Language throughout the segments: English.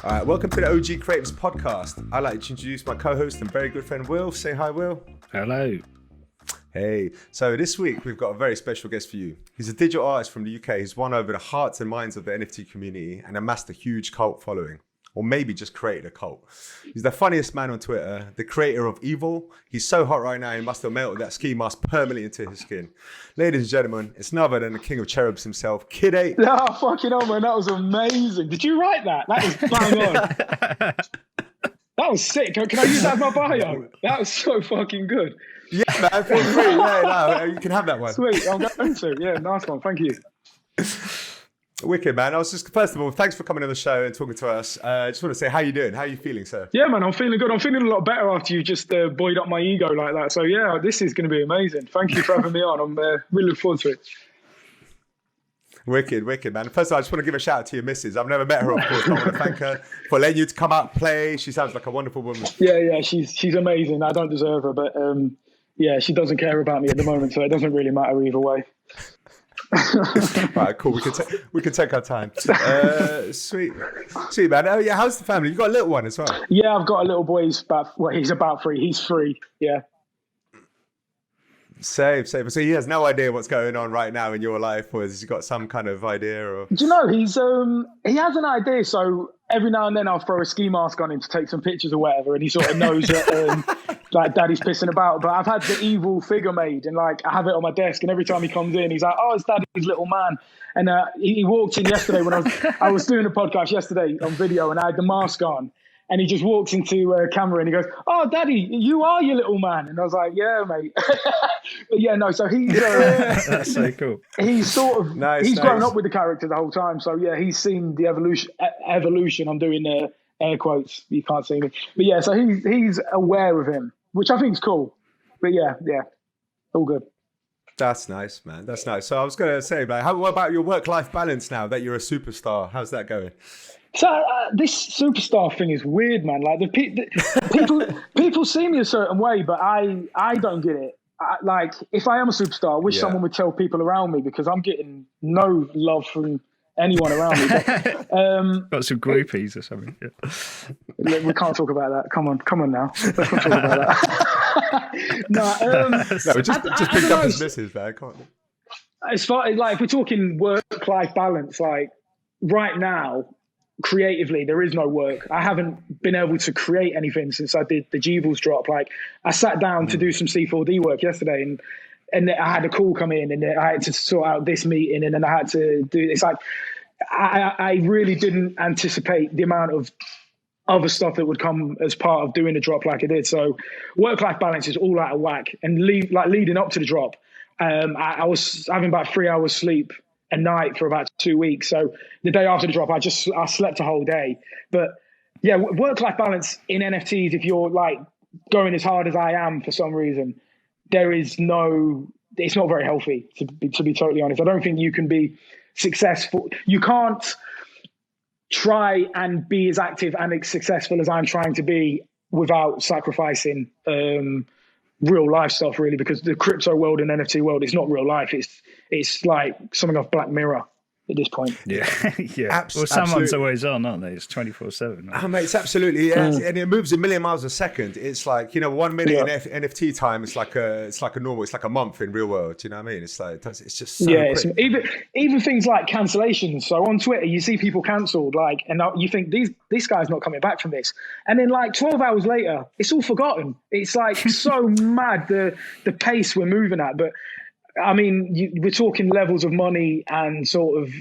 All right, welcome to the OG Creatives podcast. I'd like to introduce my co-host and very good friend, Will. Say hi, Will. Hello. Hey, so this week we've got a very special guest for you. He's a digital artist from the UK who's won over the hearts and minds of the NFT community and amassed a huge cult following. Or maybe just created a cult. He's the funniest man on Twitter, the creator of EVOL. He's so hot right now, he must have melted that ski mask permanently into his skin. Ladies and gentlemen, it's none other than the king of cherubs himself, KidEight. Oh, fucking hell, man, that was amazing. Did you write that? That was bang on. That was sick. Can I use that as my bio? That was so fucking good. Yeah, man, feel free. Yeah, no, you can have that one. Sweet, I'm going to. Yeah, nice one. Thank you. Wicked, man. I was just, first of all, thanks for coming on the show and talking to us. I just want to say, how you doing? How are you feeling, sir? Yeah, man, I'm feeling good. I'm feeling a lot better after you just buoyed up my ego like that. So, yeah, this is going to be amazing. Thank you for having me on. I'm really looking forward to it. Wicked, man. First of all, I just want to give a shout out to your missus. I've never met her, of course. I want to thank her for letting you to come out and play. She sounds like a wonderful woman. Yeah, she's amazing. I don't deserve her, but yeah, she doesn't care about me at the moment, so it doesn't really matter either way. Right, cool. We can take our time. Sweet, man. Oh yeah, how's the family? You got a little one as well. Yeah, I've got a little boy. He's about 3. He's 3. Yeah. Save. So he has no idea what's going on right now in your life, or has he got some kind of idea? Or do you know he has an idea? So every now and then I'll throw a ski mask on him to take some pictures or whatever, and he sort of knows that like daddy's pissing about. But I've had the EVOL figure made, and like I have it on my desk, and every time he comes in, he's like, "Oh, it's daddy's little man." And he walked in yesterday when I was doing a podcast yesterday on video, and I had the mask on. And he just walks into camera and he goes, "Oh, Daddy, you are your little man." And I was like, "Yeah, mate." But yeah, no. So he's that's so cool. He's sort of nice. grown up with the character the whole time. So yeah, he's seen the evolution. I'm doing air quotes. You can't see me, but yeah. So he's aware of him, which I think is cool. But yeah, all good. That's nice, man. That's nice. So I was going to say, like, what about your work-life balance now that you're a superstar? How's that going? So this superstar thing is weird, man. Like people see me a certain way, but I don't get it. Like if I am a superstar, I wish someone would tell people around me, because I'm getting no love from anyone around me. But, got some groupies or something. Yeah. We can't talk about that. Come on now. Let's not talk about that. No, just pick up his missus, man. Come on. As far as like if we're talking work-life balance, like right now, creatively there is no work. I haven't been able to create anything since I did the EVOLs drop. Like I sat down to do some C4D work yesterday, and I had a call come in, and I had to sort out this meeting, and then I had to do this. Like I really didn't anticipate the amount of other stuff that would come as part of doing the drop like I did. So work-life balance is all out of whack. And leading up to the drop, I was having about 3 hours sleep a night for about 2 weeks. So the day after the drop, I slept a whole day. But yeah, work-life balance in NFTs, if you're like going as hard as I am for some reason, it's not very healthy, to be totally honest. I don't think you can be successful. You can't try and be as active and as successful as I'm trying to be without sacrificing real life stuff, really, because the crypto world and NFT world is not real life. It's like something off Black Mirror at this point. Yeah. Well, someone's always on, aren't they? It's 24/7. Oh, mate, it's absolutely, and it moves a million miles a second. It's like, 1 minute in NFT time, it's like a month in real world. You know what I mean? It's like it's just so quick. Even things like cancellations. So on Twitter, you see people cancelled, like, and you think this guy's not coming back from this, and then like 12 hours later, it's all forgotten. It's like so mad the pace we're moving at, but. I mean, we're talking levels of money and sort of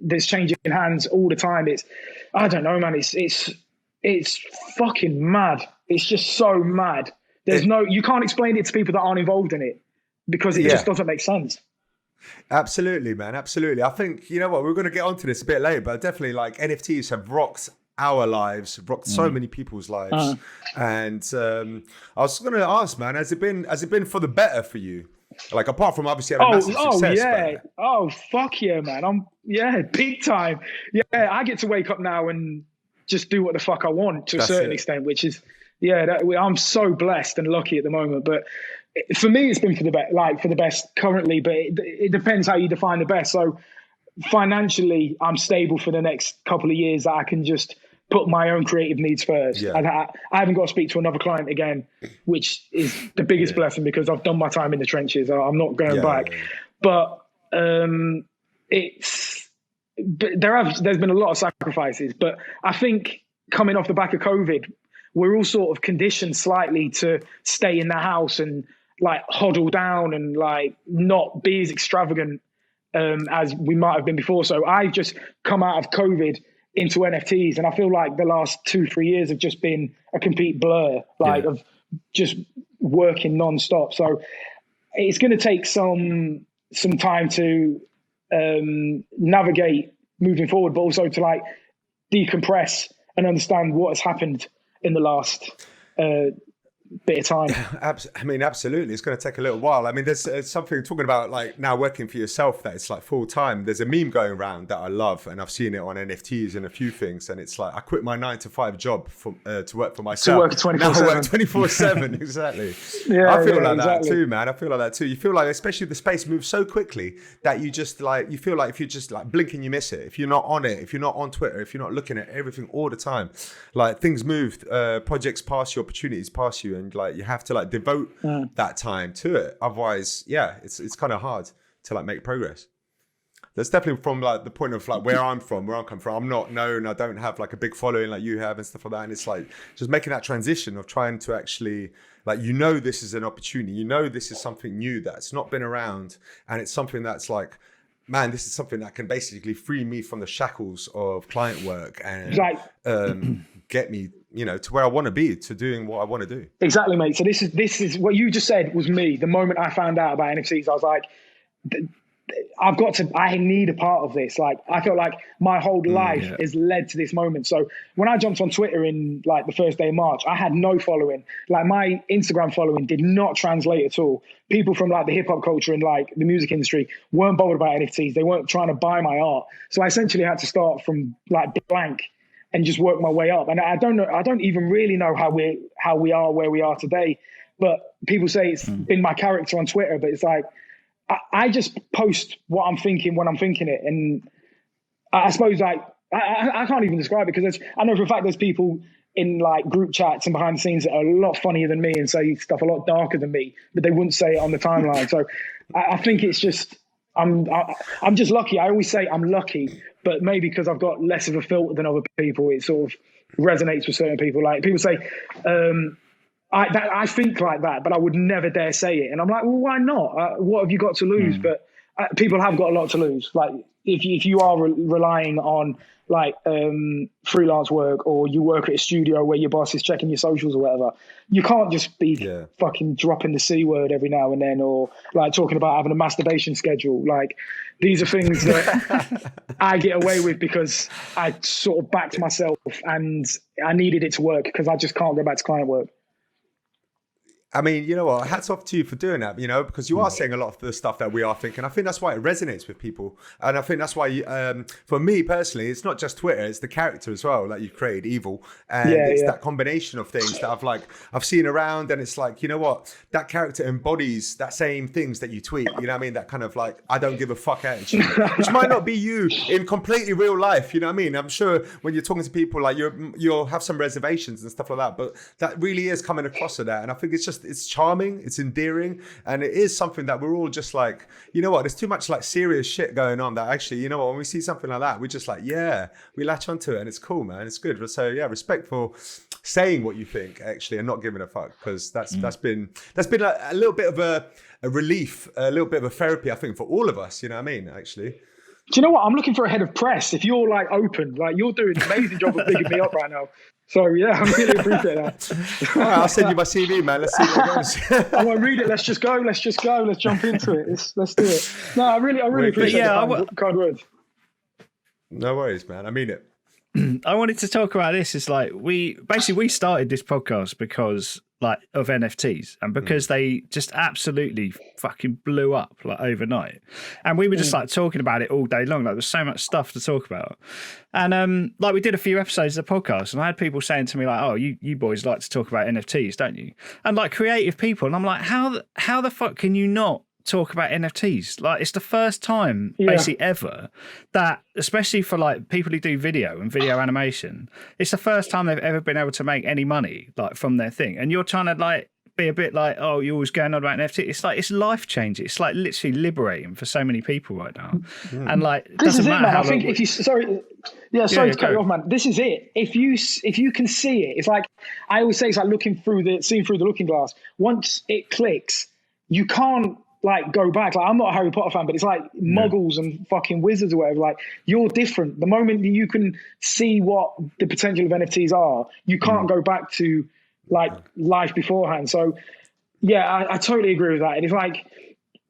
there's changing hands all the time. I don't know, man. It's fucking mad. It's just so mad. You can't explain it to people that aren't involved in it because it just doesn't make sense. Absolutely, man. Absolutely. I think, you know what, we're going to get onto this a bit later, but definitely like NFTs have rocked our lives, rocked so many people's lives. And I was going to ask, man, has it been for the better for you? Like apart from obviously having massive success. Yeah. Oh fuck yeah, man. Big time. Yeah, I get to wake up now and just do what the fuck I want to a certain extent, which is I'm so blessed and lucky at the moment. But for me, it's been for the best currently. But it depends how you define the best. So financially, I'm stable for the next couple of years. That I can just put my own creative needs first. Yeah. And I haven't got to speak to another client again, which is the biggest blessing because I've done my time in the trenches. I'm not going back. But there's been a lot of sacrifices. But I think coming off the back of COVID, we're all sort of conditioned slightly to stay in the house and like huddle down and like not be as extravagant as we might have been before. So I've just come out of COVID into NFTs, and I feel like the last 2-3 years have just been a complete blur, of just working non-stop. So it's going to take some time to navigate moving forward, but also to like decompress and understand what has happened in the last bit of time. I mean, absolutely. It's going to take a little while. I mean, there's something talking about like now working for yourself that it's like full time. There's a meme going around that I love, and I've seen it on NFTs and a few things. And it's like, I quit my 9-to-5 job to work for myself. To work 24/7. Now I work 24/7. Exactly. I feel like that too, man. I feel like that too. You feel like, especially the space moves so quickly that you just like, you feel like if you're just like blinking, you miss it. If you're not on it, if you're not on Twitter, if you're not looking at everything all the time, like things move, projects pass you, opportunities pass you, and like you have to like devote that time to it. Otherwise, it's kind of hard to like make progress. That's definitely from like the point of like where I'm come from. I'm not known. I don't have like a big following like you have and stuff like that. And it's like just making that transition of trying to actually like, this is an opportunity. This is something new that's not been around, and it's something that's like, man, this is something that can basically free me from the shackles of client work and get me, to where I want to be, to doing what I want to do. Exactly, mate. So this is what you just said was me. The moment I found out about NFTs, I was like, I need a part of this. Like, I felt like my whole life has led to this moment. So when I jumped on Twitter in like the first day of March, I had no following. Like my Instagram following did not translate at all. People from like the hip hop culture and like the music industry weren't bothered about NFTs. They weren't trying to buy my art. So I essentially had to start from like blank and just work my way up. And I don't even really know how we are where we are today. But people say it's been my character on Twitter, but it's like, I just post what I'm thinking when I'm thinking it. And I suppose like, I can't even describe it because I know for a fact there's people in like group chats and behind the scenes that are a lot funnier than me and say stuff a lot darker than me, but they wouldn't say it on the timeline. So I think it's just, I'm just lucky. I always say I'm lucky, but maybe because I've got less of a filter than other people, it sort of resonates with certain people. Like people say, I think like that, but I would never dare say it. And I'm like, well, why not? What have you got to lose? But people have got a lot to lose. Like if you are relying on like freelance work, or you work at a studio where your boss is checking your socials or whatever, you can't just be fucking dropping the C word every now and then, or like talking about having a masturbation schedule. Like these are things that I get away with because I sort of backed myself and I needed it to work because I just can't go back to client work. I mean, you know what? Hats off to you for doing that, because you are saying a lot of the stuff that we are thinking. I think that's why it resonates with people. And I think that's why, for me personally, it's not just Twitter, it's the character as well that you created, EVOL. And it's that combination of things that I've seen around, and it's like, you know what? That character embodies that same things that you tweet, you know what I mean? That kind of like, I don't give a fuck attitude, which might not be you in completely real life, you know what I mean? I'm sure when you're talking to people, like you'll have some reservations and stuff like that, but that really is coming across to that. And I think it's charming, it's endearing, and it is something that we're all just like, you know what, there's too much like serious shit going on that actually, you know what, when we see something like that, we're just like, we latch onto it, and it's cool, man, it's good. So respect for saying what you think actually and not giving a fuck, because that's been a little bit of a relief, a little bit of a therapy, I think, for all of us, you know what I mean, actually. Do you know what, I'm looking for a head of press. If you're like open, like you're doing an amazing job of bigging me up right now. So yeah, I really appreciate that. All right, I'll send you my CV, man. Let's see where it goes. I won't read it. Let's just go. Let's jump into it. Let's do it. No, I really appreciate the kind words. No worries, man. I mean it. I wanted to talk about this. It's like we started this podcast because like of NFTs and because they just absolutely fucking blew up like overnight, and we were just like talking about it all day long. Like there's so much stuff to talk about, and like we did a few episodes of the podcast, and I had people saying to me like, "Oh, you boys like to talk about NFTs, don't you?" And like creative people, and I'm like, how the fuck can you not talk about NFTs. Like, it's the first time basically ever that, especially for like people who do video and video animation, it's the first time they've ever been able to make any money like from their thing. And you're trying to like be a bit like, oh, you're always going on about NFT. It's like, it's life changing. It's like literally liberating for so many people right now. And like, this is it, man. I how think if you sorry to cut you off, man. This is it. If you can see it, it's like I always say, it's like seeing through the looking glass. Once it clicks, you can't like go back. Like, I'm not a Harry Potter fan, but it's like muggles and fucking wizards or whatever. Like, you're different. The moment that you can see what the potential of NFTs are, you can't go back to like life beforehand. So yeah, I totally agree with that. And it's like,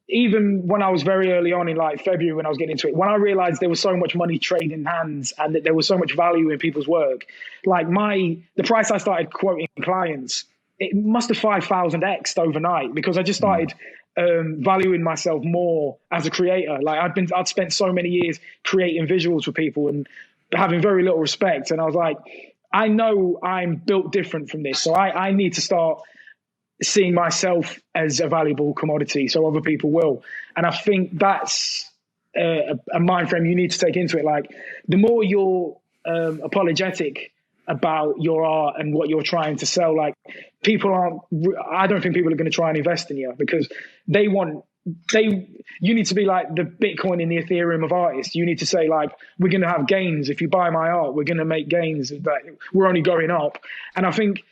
even when I was very early on in like February, when I was getting into it, when I realized there was so much money trading hands and that there was so much value in people's work, like the price I started quoting clients, it must have 5,000x'd overnight, because I just started valuing myself more as a creator. Like, I'd spent so many years creating visuals for people and having very little respect. And I was like, I know I'm built different from this. So I need to start seeing myself as a valuable commodity so other people will. And I think that's a mind frame you need to take into it. Like, the more you're apologetic about your art and what you're trying to sell, like, I don't think people are going to try and invest in you, because you need to be like the Bitcoin and the Ethereum of artists. You need to say, like, we're going to have gains. If you buy my art, we're going to make gains. That we're only going up. And I think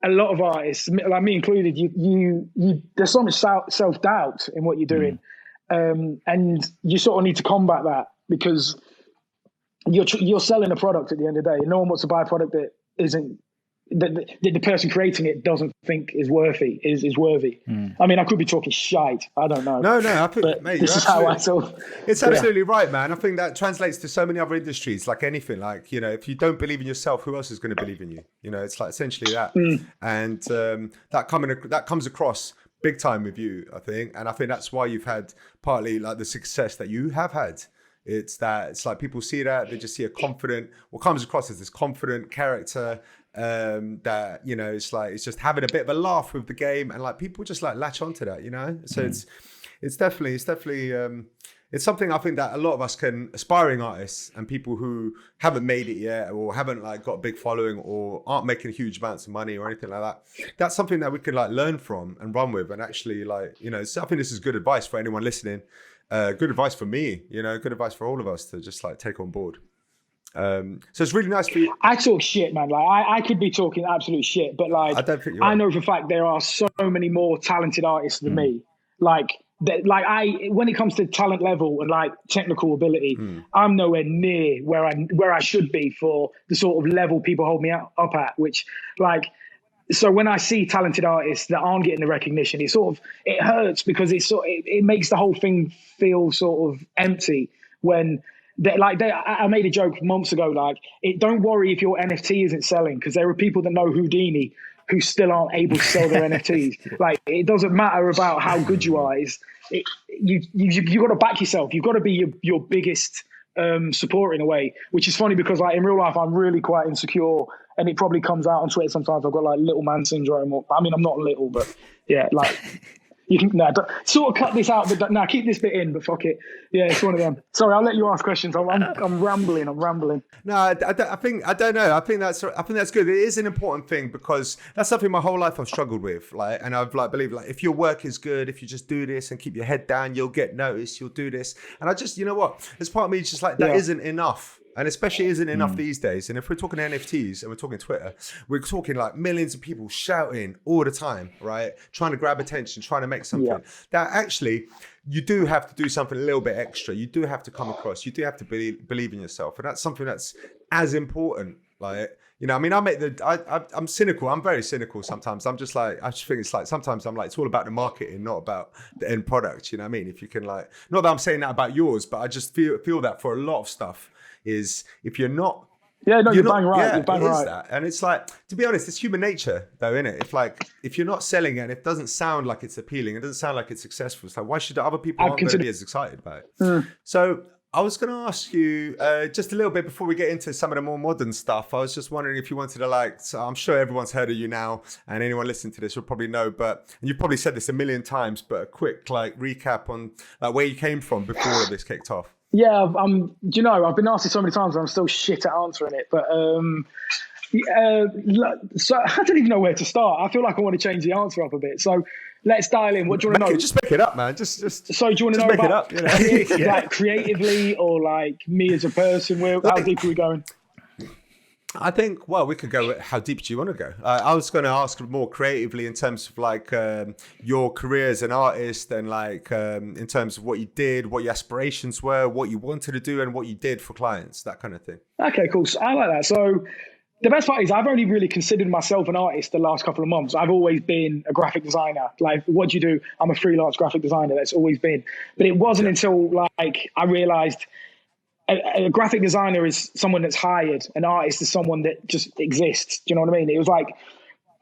a lot of artists, like me included, you there's so much self-doubt in what you're doing. And you sort of need to combat that, because you're selling a product at the end of the day. No one wants to buy a product that isn't, that the person creating it doesn't think is worthy. I mean, I could be talking shite. I don't know. No, I think, mate, this is how I sort of. It's absolutely right, man. I think that translates to so many other industries, like anything. Like, you know, if you don't believe in yourself, who else is going to believe in you? You know, it's like essentially that. And that comes across big time with you, I think. And I think that's why you've had partly like the success that you have had. It's like people see that, they just see what comes across as this confident character. That, you know, it's just having a bit of a laugh with the game, and like people just like latch onto that, you know. So it's definitely it's something I think that a lot of us aspiring artists and people who haven't made it yet, or haven't like got a big following, or aren't making huge amounts of money or anything like that, that's something that we can like learn from and run with, and actually, like, you know, so I think this is good advice for anyone listening, good advice for me, you know, good advice for all of us to just like take on board. So it's really nice for you. I talk shit, man. Like, I could be talking absolute shit, but like, I know for a fact there are so many more talented artists than me. Like, when it comes to talent level and like technical ability, I'm nowhere near where I should be for the sort of level people hold me up at. Which, like, so when I see talented artists that aren't getting the recognition, it hurts, because it makes the whole thing feel sort of empty. When I made a joke months ago, like, don't worry if your NFT isn't selling, because there are people that know Houdini who still aren't able to sell their NFTs. Like, it doesn't matter about how good you are. You got to back yourself. You've got to be your biggest support in a way, which is funny, because like in real life, I'm really quite insecure, and it probably comes out on Twitter sometimes. I've got like little man syndrome. I mean, I'm not little, but yeah, like. You can sort of cut this out, but keep this bit in. But fuck it, yeah, it's one of them. Sorry, I'll let you ask questions. I'm rambling. No, I don't know. I think that's good. It is an important thing, because that's something my whole life I've struggled with. Like, and I've like believed, like, if your work is good, if you just do this and keep your head down, you'll get noticed. You'll do this, and I just, you know what? There's part of me just like that isn't enough. And especially isn't enough these days. And if we're talking NFTs and we're talking Twitter, we're talking like millions of people shouting all the time, right? Trying to grab attention, trying to make something. That actually, you do have to do something a little bit extra. You do have to come across. You do have to believe in yourself. And that's something that's as important. Like, you know, I mean, I'm cynical. I'm very cynical sometimes. I just think it's like, sometimes I'm like, it's all about the marketing, not about the end product. You know what I mean? If you can, like, not that I'm saying that about yours, but I just feel that for a lot of stuff, is if you're not, you're bang right. You're bang right. That. And it's like, to be honest, it's human nature though, isn't it? If you're not selling it and it doesn't sound like it's appealing, it doesn't sound like it's successful, it's like, why should other people aren't going to be as excited about it? So I was going to ask you just a little bit before we get into some of the more modern stuff. I was just wondering if you wanted to so I'm sure everyone's heard of you now, and anyone listening to this will probably know, and you've probably said this a million times, but a quick recap on where you came from before all of this kicked off. Yeah, I've been asked it so many times and I'm still shit at answering it, but so I don't even know where to start. I feel like I want to change the answer up a bit. So let's dial in. What do you want to know? Just make it up, man. Just so do you want to know make about it up, like creatively or like me as a person? How deep are we going? I think, we could go, how deep do you want to go? I was going to ask more creatively in terms of your career as an artist and in terms of what you did, what your aspirations were, what you wanted to do and what you did for clients, that kind of thing. Okay, cool. So I like that. So the best part is I've only really considered myself an artist the last couple of months. I've always been a graphic designer. Like, what do you do? I'm a freelance graphic designer. That's always been. But it wasn't until I realized a graphic designer is someone that's hired. An artist is someone that just exists. Do you know what I mean? It was like,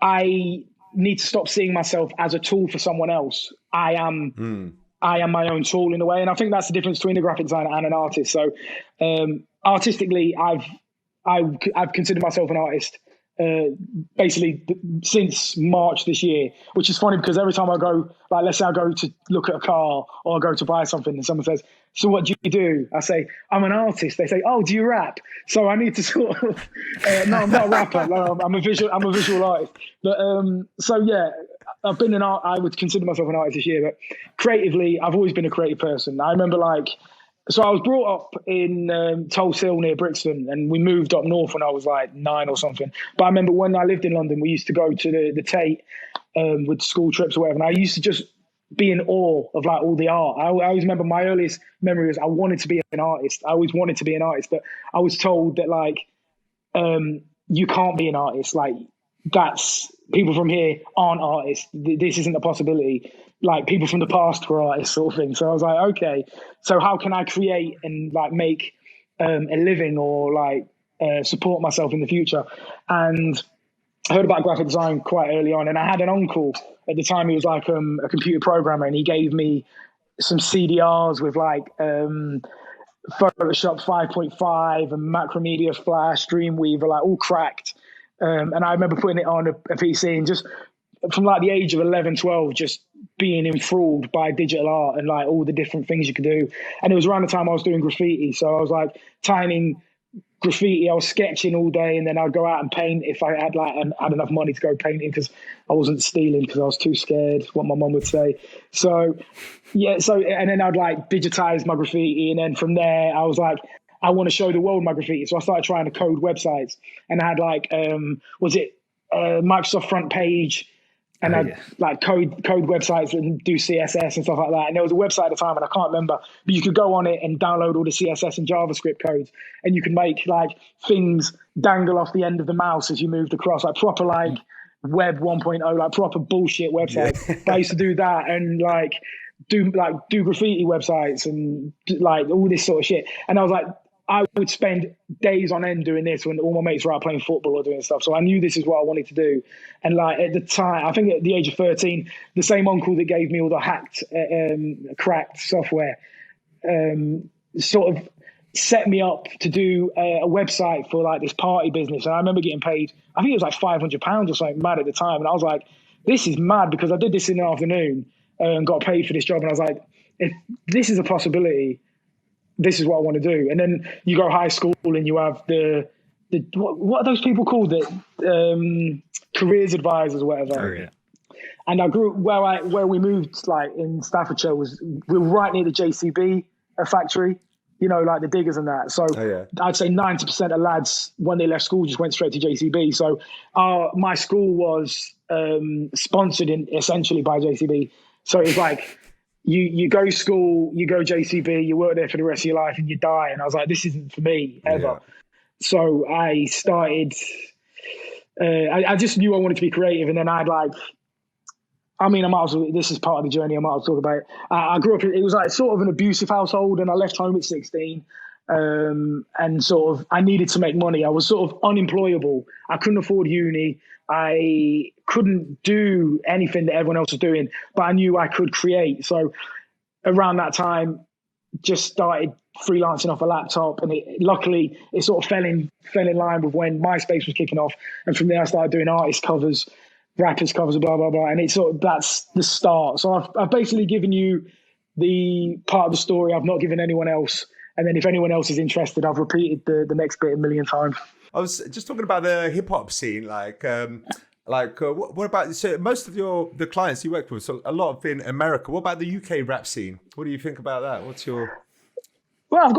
I need to stop seeing myself as a tool for someone else. I am my own tool in a way. And I think that's the difference between a graphic designer and an artist. So artistically, I've considered myself an artist basically since March this year, which is funny because every time I go, let's say I go to look at a car or I go to buy something and someone says, so what do you do? I say, I'm an artist. They say, oh, do you rap? So I need to sort of, no, I'm not a rapper. No, I'm a visual artist. But so yeah, I've been I would consider myself an artist this year, but creatively, I've always been a creative person. I remember so I was brought up in Tulse Hill near Brixton, and we moved up north when I was 9 or something. But I remember when I lived in London, we used to go to the Tate with school trips or whatever, and I used to just be in awe of all the art. I always remember my earliest memory was I wanted to be an artist. I always wanted to be an artist, but I was told that you can't be an artist. That's people from here aren't artists. This isn't a possibility. People from the past were artists, sort of thing. So I was like, okay, so how can I create and make a living or support myself in the future? And I heard about graphic design quite early on, and I had an uncle at the time. He was a computer programmer, and he gave me some CDRs with Photoshop 5.5 and Macromedia Flash, Dreamweaver, all cracked. And I remember putting it on a PC and just from the age of 11, 12, just being enthralled by digital art and all the different things you could do. And it was around the time I was doing graffiti. So I was tiling graffiti. I was sketching all day, and then I'd go out and paint if I had had enough money to go painting, because I wasn't stealing because I was too scared what my mum would say. So yeah, and then I'd digitize my graffiti, and then from there I was I want to show the world my graffiti. So I started trying to code websites, and I had Microsoft Front Page, and I'd code websites and do CSS and stuff like that. And there was a website at the time, and I can't remember, but you could go on it and download all the CSS and JavaScript codes, and you could make things dangle off the end of the mouse as you moved across, proper Web 1.0, proper bullshit websites. Yeah. But I used to do that and do graffiti websites and all this sort of shit. And I was I would spend days on end doing this when all my mates were out playing football or doing stuff. So I knew this is what I wanted to do. And at the time, I think at the age of 13, the same uncle that gave me all the cracked software sort of set me up to do a website for this party business. And I remember getting paid, I think it was £500 or something mad at the time. And I was this is mad, because I did this in the afternoon and got paid for this job. And I was if this is a possibility, this is what I want to do. And then you go high school and you have the what are those people called? Careers advisors or whatever. Oh, yeah. And I grew where we moved in Staffordshire we were right near the JCB factory, the diggers and that. So I'd say 90% of lads when they left school just went straight to JCB. So my school was sponsored essentially by JCB. So it was you go to school, you go JCB, you work there for the rest of your life and you die. And I was this isn't for me ever. Yeah. So I started, I just knew I wanted to be creative. And then I'd I might as well, this is part of the journey, I might as well talk about it. I grew up, it was sort of an abusive household, and I left home at 16. And sort of, I needed to make money. I was sort of unemployable. I couldn't afford uni. I couldn't do anything that everyone else was doing, but I knew I could create. So around that time, just started freelancing off a laptop, and luckily it sort of fell in line with when MySpace was kicking off, and from there I started doing artist covers, rappers covers, blah blah blah, and it's sort of that's the start. So I've basically given you the part of the story I've not given anyone else, and then if anyone else is interested, I've repeated the next bit a million times. I was just talking about the hip hop scene, what about, so most of the clients you work with, so a lot of in America. What about the UK rap scene? What do you think about that? What's your... Well,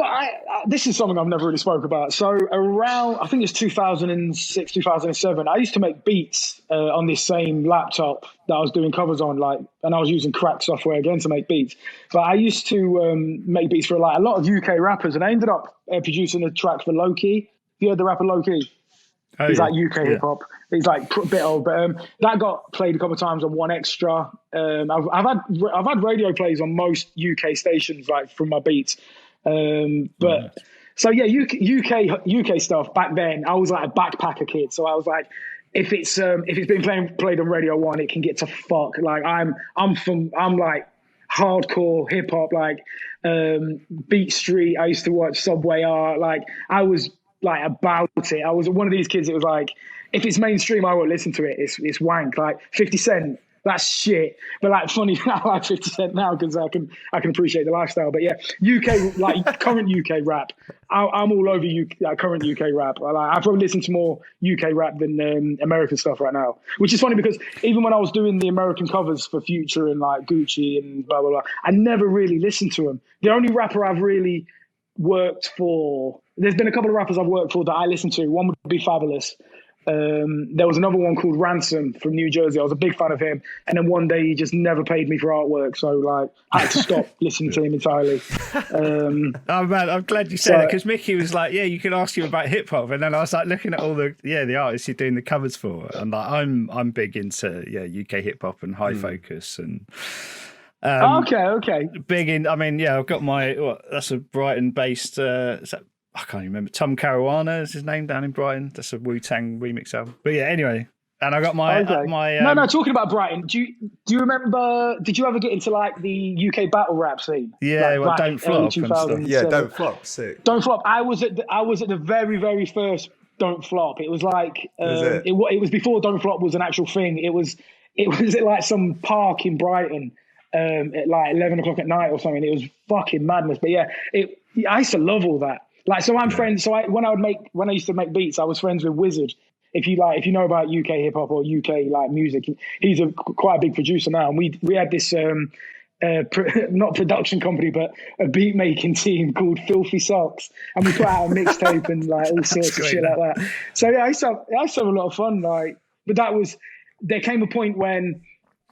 this is something I've never really spoke about. So around, I think it's 2006, 2007, I used to make beats on this same laptop that I was doing covers on, and I was using crack software again to make beats. But I used to make beats for a lot of UK rappers, and I ended up producing a track for Low-Key. You heard the rapper Low-Key? Oh, he's like UK hip hop. He's like a bit old, but that got played a couple of times on One Extra. I've had radio plays on most UK stations, like from my beats. So yeah, UK stuff back then. I was like a backpacker kid, so I was like, if it's been played on Radio 1, it can get to fuck. Like I'm like hardcore hip hop, like Beat Street. I used to watch Subway Art. Like I was like about it. I was one of these kids that was like, if it's mainstream, I won't listen to it. It's wank. Like 50 Cent, that's shit. But like funny, I like 50 Cent now because I can appreciate the lifestyle. But yeah, UK, like current UK rap, I'm all over current UK rap. I probably listen to more UK rap than American stuff right now, which is funny because even when I was doing the American covers for Future and like Gucci and blah, blah, blah, I never really listened to them. The only rapper I've really worked for, there's been a couple of rappers I've worked for that I listened to. One would be Fabulous. There was another one called Ransom from New Jersey. I was a big fan of him, and then one day he just never paid me for artwork, so like I had to stop listening to him entirely. Oh man, I'm glad you said it, because Mickey was like, "Yeah, you can ask him about hip hop," and then I was like looking at all the artists you're doing the covers for, and like I'm big into UK hip hop and High Focus and. Okay. Big in. I mean, I've got that's a Brighton-based. I can't remember. Tom Caruana is his name down in Brighton. That's a Wu-Tang remix album. But yeah, anyway. And I got my... No, talking about Brighton, do you remember... Did you ever get into like the UK battle rap scene? Yeah, like Don't Flop and stuff. Yeah, Don't Flop, sick. Don't Flop. I was at the very, very first Don't Flop. It was like... it was before Don't Flop was an actual thing. It was at like some park in Brighton at like 11 o'clock at night or something. It was fucking madness. But yeah, I used to love all that. Like, so I'm friends. So when I used to make beats, I was friends with Wizard. If you know about UK hip hop or UK like music, he's quite a big producer now. And we had this not production company, but a beat making team called Filthy Socks, and we put out a mixtape and like all sorts of shit like that. So yeah, I used to have a lot of fun. Like, but there came a point when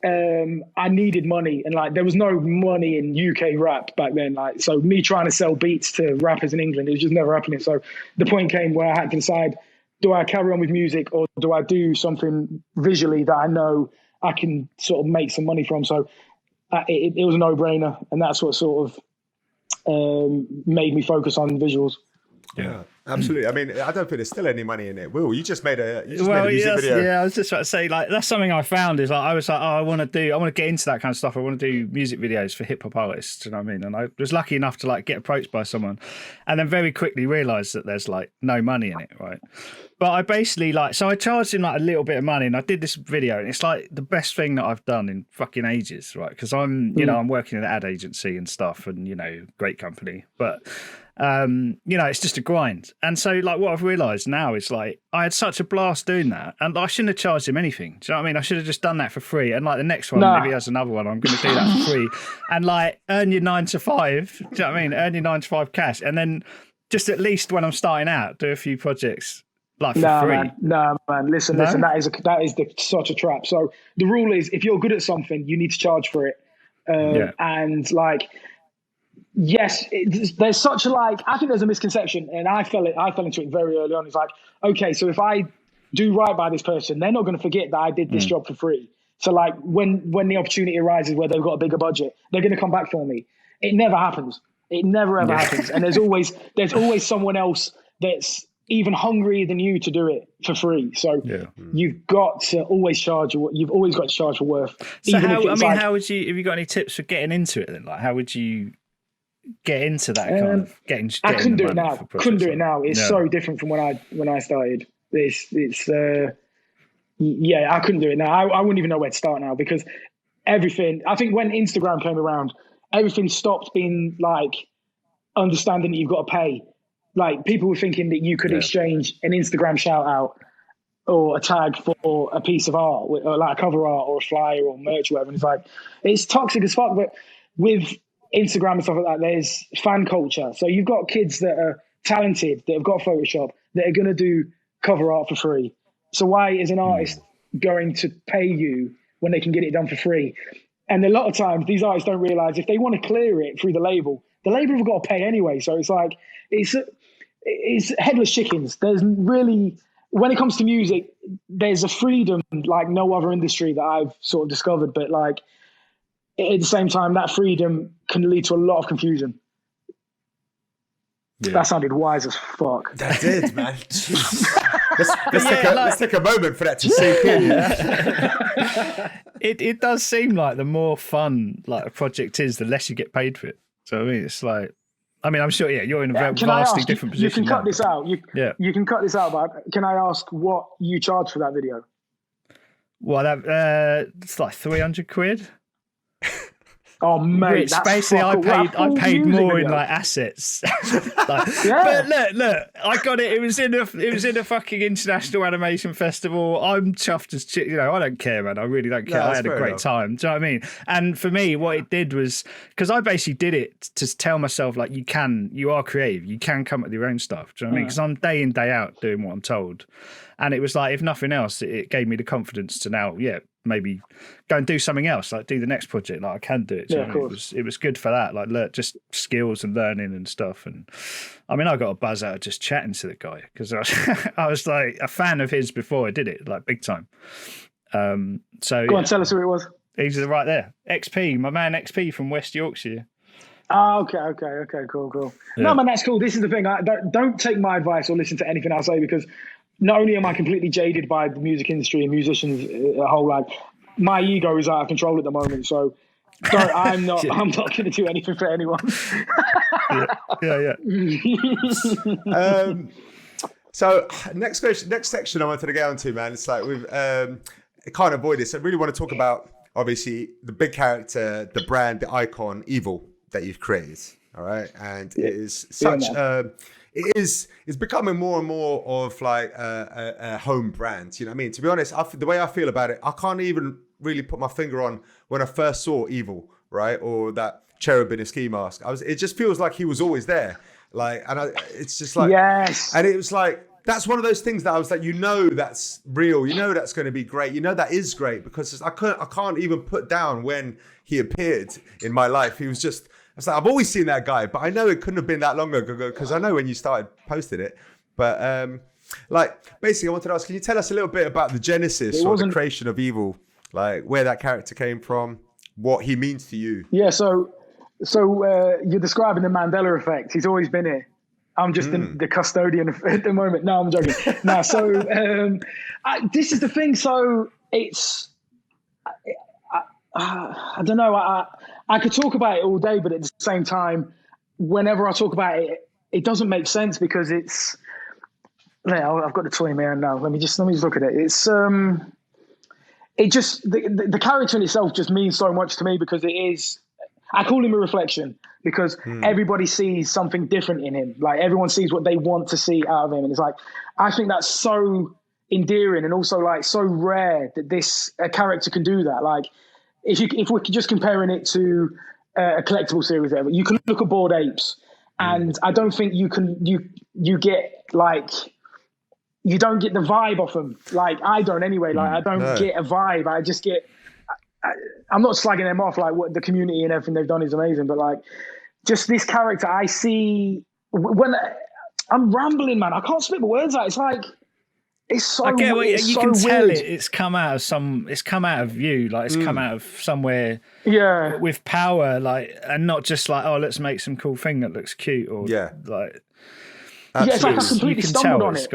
I needed money, and like there was no money in UK rap back then. Like, so me trying to sell beats to rappers in England, it was just never happening. So the point came where I had to decide: do I carry on with music, or do I do something visually that I know I can sort of make some money from? So it was a no-brainer, and that's what sort of made me focus on visuals. Yeah, absolutely. I mean, I don't think there's still any money in it. Will, you just made a music video. Yeah, I was just about to say, like, that's something I found is like, I was like, I want to get into that kind of stuff. I want to do music videos for hip hop artists. Do you know what I mean? And I was lucky enough to like get approached by someone, and then very quickly realised that there's like no money in it, right? But I basically so I charged him like a little bit of money, and I did this video, and it's like the best thing that I've done in fucking ages, right? Because I'm working in an ad agency and stuff, and great company, but. It's just a grind. And so like what I've realised now is like I had such a blast doing that, and I shouldn't have charged him anything. Do you know what I mean? I should have just done that for free. And like the next one, if he has another one, I'm going to do that for free and like earn your 9 to 5. Do you know what I mean? Earn your 9 to 5 cash, and then just at least when I'm starting out, do a few projects like for free. Man. Listen. That is such a trap. So the rule is, if you're good at something, you need to charge for it. And like. Yes, there's such a I think there's a misconception, and I fell into it very early on. It's like, okay, so if I do right by this person, they're not going to forget that I did this job for free. So like when the opportunity arises where they've got a bigger budget, they're going to come back for me. It never happens. It never ever happens. And there's always someone else that's even hungrier than you to do it for free. So you've got to always charge. You've always got to charge for worth. So how would you? Have you got any tips for getting into it then? Like, how would you? get into that kind of getting I couldn't do it money now. for Couldn't do projects it now. It's so different from when I started. I couldn't do it now. I wouldn't even know where to start now, because everything, I think when Instagram came around, everything stopped being like understanding that you've got to pay. Like, people were thinking that you could exchange an Instagram shout out or a tag for a piece of art, or like a cover art or a flyer or merch or whatever. And it's like, it's toxic as fuck. But with Instagram and stuff like that, there's fan culture. So you've got kids that are talented, that have got Photoshop, that are going to do cover art for free. So why is an artist going to pay you when they can get it done for free? And a lot of times these artists don't realize if they want to clear it through the label have got to pay anyway. So it's like, it's headless chickens. There's really, when it comes to music, there's a freedom like no other industry that I've sort of discovered. But like, at the same time, that freedom can lead to a lot of confusion. Yeah. That sounded wise as fuck. That did, man. Let's take a moment for that to sink in. Yeah? It does seem like the more fun like a project is, the less you get paid for it. So I mean, it's like, I'm sure, you're in a vastly different position. You can cut this out. You can cut this out, but can I ask what you charge for that video? Well, it's like 300 quid. Oh mate, that's basically I paid more in like assets. But look, I got it. It was in a fucking international animation festival. I'm chuffed as shit. I don't care, man. I really don't care. I had a great time. Do you know what I mean? And for me, what it did was, because I basically did it to tell myself like, you are creative. You can come up with your own stuff. Do you know what I mean? Because I'm day in, day out doing what I'm told. And it was like, if nothing else, it gave me the confidence to now, maybe go and do something else, like do the next project. Like I can do it. So it was good for that. Like just skills and learning and stuff. And I mean, I got a buzz out of just chatting to the guy, because I was like a fan of his before I did it, like big time. So go on, tell us who it was. He's right there. XP, my man XP from West Yorkshire. Oh, okay, cool. Yeah. No, man, that's cool. This is the thing. Don't take my advice or listen to anything I say, because not only am I completely jaded by the music industry and musicians a whole lot, my ego is out of control at the moment. So I'm not going to do anything for anyone. Yeah. So next section I wanted to get onto, man. It's like we've can't avoid this. I really want to talk about, obviously, the big character, the brand, the icon, EVOL, that you've created. All right, and it is such it's becoming more and more of like a home brand. You know what I mean? To be honest, the way I feel about it, I can't even really put my finger on when I first saw EVOL, right? Or that cherub in a ski mask. It just feels like he was always there. Like, and it's just like, yes. And it was like, that's one of those things that I was like, that's real. That's going to be great. That is great, because I can't even put down when he appeared in my life. He was just, it's like, I've always seen that guy, but I know it couldn't have been that long ago, because I know when you started posting it. But like, basically, I wanted to ask, can you tell us a little bit about the genesis or the creation of EVOL, like where that character came from, what he means to you? Yeah, so you're describing the Mandela effect. He's always been here. I'm just the custodian at the moment. No, I'm joking. This is the thing. So it's, I don't know. I could talk about it all day, but at the same time, whenever I talk about it, it doesn't make sense, because it's. I've got the toy in my hand now. Let me just look at it. It's it just the character in itself just means so much to me, because it is. I call him a reflection, because everybody sees something different in him. Like, everyone sees what they want to see out of him, and it's like, I think that's so endearing, and also like so rare that a character can do that. Like, if we're just comparing it to a collectible series, you can look at Bored Apes, and I don't think you get like, you don't get the vibe off them. Like, I don't anyway. Like, I don't get a vibe. I just get. I'm not slagging them off. Like, what the community and everything they've done is amazing, but like, just this character, I see when I'm rambling, man. I can't spit the words out. It's like. It's so. I get what you can tell it. It's come out of you. Like, it's come out of somewhere. Yeah. With power, like, and not just like, oh, let's make some cool thing that looks cute, or like. Absolutely. Yeah, it's like I completely stumbled on it.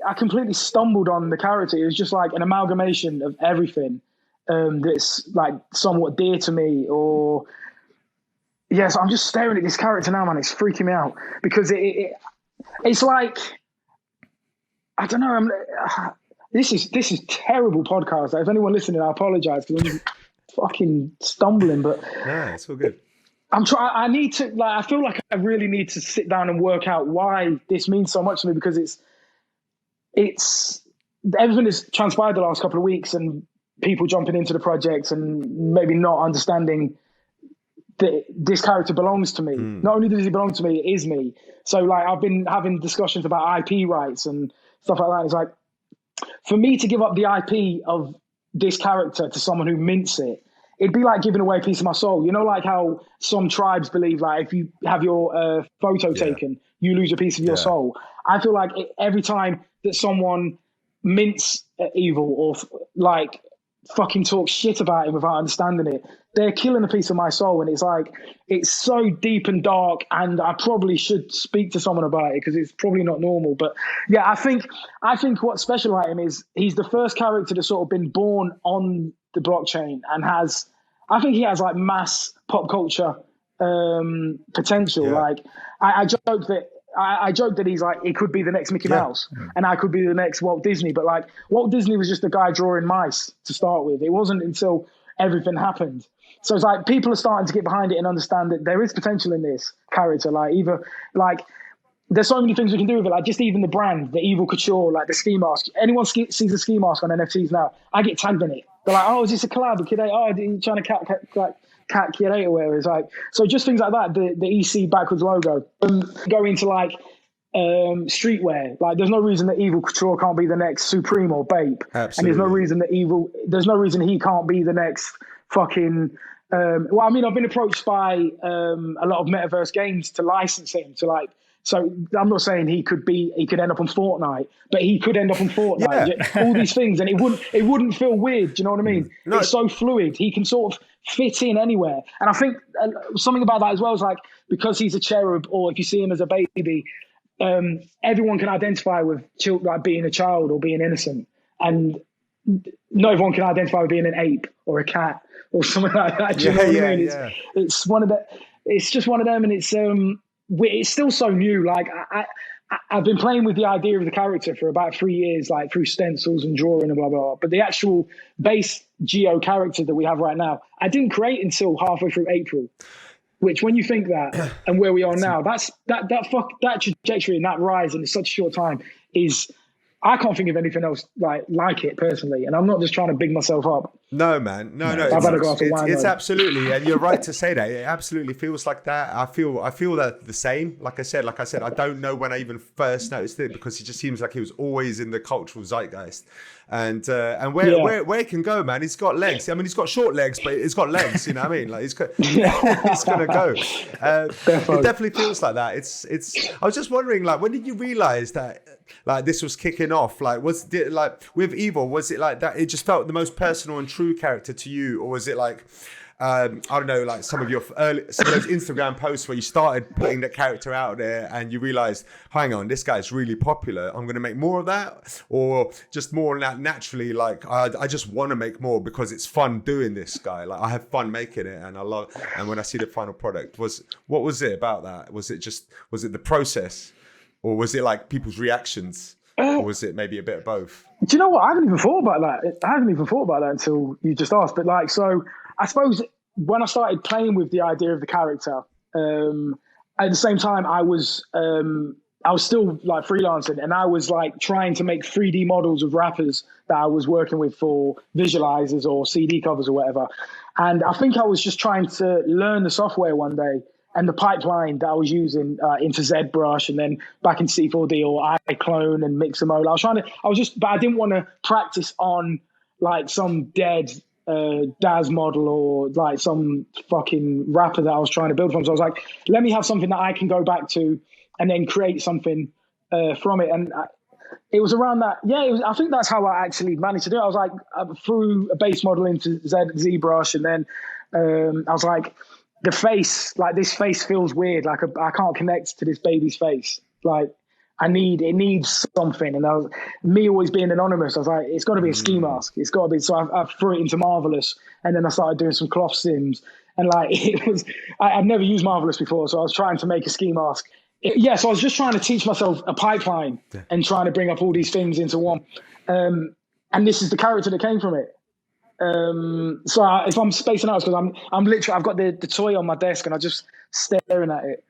I completely stumbled on the character. It was just like an amalgamation of everything that's like somewhat dear to me, or yes, I'm just staring at this character now, man. It's freaking me out because it's like, I don't know. This is terrible podcast. Like, if anyone listening, I apologize because I'm just fucking stumbling. But Nah, it's all good. I'm trying. I need to, like, I feel like I really need to sit down and work out why this means so much to me, because it's everything that's transpired the last couple of weeks and people jumping into the project and maybe not understanding that this character belongs to me. Not only does he belong to me, it is me. So like, I've been having discussions about IP rights and stuff like that. It's like, for me to give up the IP of this character to someone who mints it, it'd be like giving away a piece of my soul. You know, like how some tribes believe, like, if you have your photo taken, you lose a piece of your soul. I feel like every time that someone mints EVOL or like fucking talks shit about him without understanding it, they're killing a piece of my soul. And it's like, it's so deep and dark, and I probably should speak to someone about it because it's probably not normal. But yeah, I think what's special about him is he's the first character that's sort of been born on the blockchain and I think he has like mass pop culture potential. Like I joke that he's like, he could be the next Mickey Mouse and I could be the next Walt Disney. But like, Walt Disney was just a guy drawing mice to start with. It wasn't until everything happened. So it's like, people are starting to get behind it and understand that there is potential in this character. Like, either like, there's so many things we can do with it. Like, just even the brand, the EVOL Couture, like the ski mask. Anyone sees the ski mask on NFTs now, I get tagged in it. They're like, oh, is this a collab with KidEight? Oh, are you trying to cat KidEight or whatever? It's like, so just things like that, the EC backwards logo. Go into like streetwear. Like, there's no reason that EVOL Couture can't be the next Supreme or Bape. Absolutely. And there's no reason he can't be the next fucking well, I mean, I've been approached by a lot of metaverse games to license him to, like, so I'm not saying he could end up on Fortnite, but he could end up on Fortnite. All these things, and it wouldn't feel weird. Do you know what I mean? No. It's so fluid. He can sort of fit in anywhere. And I think something about that as well is, like, because he's a cherub, or if you see him as a baby, everyone can identify with like being a child or being innocent, and not everyone can identify with being an ape or a cat or something like that. Do you know what I mean? It's one of the. It's just one of them, and it's still so new. Like, I've been playing with the idea of the character for about 3 years, like through stencils and drawing and blah, blah, blah. But the actual base Geo character that we have right now, I didn't create until halfway through April, which, when you think that and where we are now, that trajectory and that rise in such a short time is, I can't think of anything else like it personally. And I'm not just trying to big myself up. No, man. No. It's absolutely, and you're right to say that. It absolutely feels like that. I feel that the same. Like I said, I don't know when I even first noticed it, because he just seems like he was always in the cultural zeitgeist. And where it can go, man, he's got legs. I mean, he's got short legs, but he's got legs. You know what I mean? Like, he's gonna go. It definitely feels like that. It's. I was just wondering, like, when did you realize that, like, this was kicking off? Like, was it like with EVOL? Was it like that? It just felt the most personal and true character to you, or was it like, I don't know, like some of those Instagram posts where you started putting that character out there and you realized, hang on, this guy's really popular, I'm going to make more of that? Or just more naturally, like, I just want to make more because it's fun doing this guy. Like, I have fun making it, and I love, and when I see the final product, what was it about that? Was it the process, or was it like people's reactions? Or was it maybe a bit of both? Do you know what? I haven't even thought about that until you just asked. But like, so I suppose when I started playing with the idea of the character, at the same time I was still like freelancing, and I was like trying to make 3D models of rappers that I was working with for visualizers or CD covers or whatever. And I think I was just trying to learn the software one day, and the pipeline that I was using into ZBrush and then back in C4D or iClone and Mixamo. But I didn't want to practice on like some dead DAS model or like some fucking rapper that I was trying to build from. So I was like, let me have something that I can go back to and then create something from it. And it was around that. Yeah, I think that's how I actually managed to do it. I was like, I threw a base model into ZBrush, and then I was like, the face, like, this face feels weird. Like, I can't connect to this baby's face. Like, it needs something. And me always being anonymous, I was like, it's got to be a ski mask. It's got to be. So I threw it into Marvelous, and then I started doing some cloth sims. And like, it was, I've never used Marvelous before. So I was trying to make a ski mask. So I was just trying to teach myself a pipeline and trying to bring up all these things into one. And this is the character that came from it. If I'm spacing out, because I'm literally, I've got the toy on my desk and I'm just staring at it.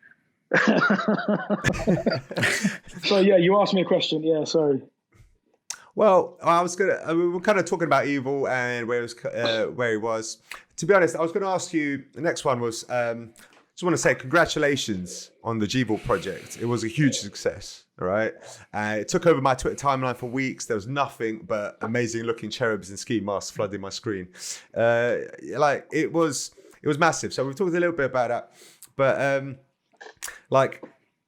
So yeah, you asked me a question. Yeah, sorry. Well, we were kind of talking about EVOL and where he was. To be honest, I was going to ask you, the next one was, just want to say congratulations on the GEVOL project. It was a huge success, all right? It took over my Twitter timeline for weeks. There was nothing but amazing looking cherubs in ski masks flooding my screen. It was massive. So we've talked a little bit about that, but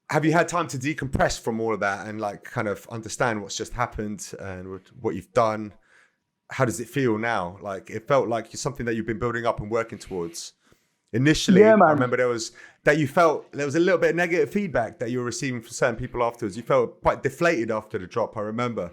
have you had time to decompress from all of that and like kind of understand what's just happened and what you've done? How does it feel now? Like, it felt like something that you've been building up and working towards. Initially, I remember there was a little bit of negative feedback that you were receiving from certain people afterwards. You felt quite deflated after the drop, I remember.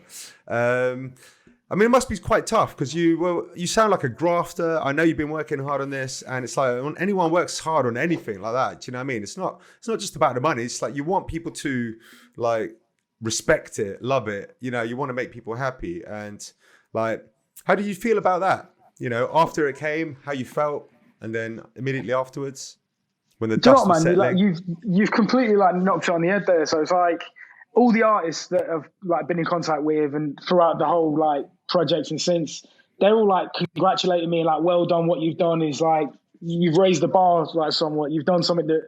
It must be quite tough because you sound like a grafter. I know you've been working hard on this, and it's like when anyone works hard on anything like that, do you know what I mean? It's not just about the money. It's like you want people to like respect it, love it. You know, you want to make people happy. And like, how did you feel about that? You know, after it came, how you felt, and then immediately afterwards, when the dust was settling. You've completely like knocked it on the head there. So it's like all the artists that have like been in contact with and throughout the whole like projects and since, they're all like congratulating me and like, well done, what you've done is like, you've raised the bar like somewhat, you've done something that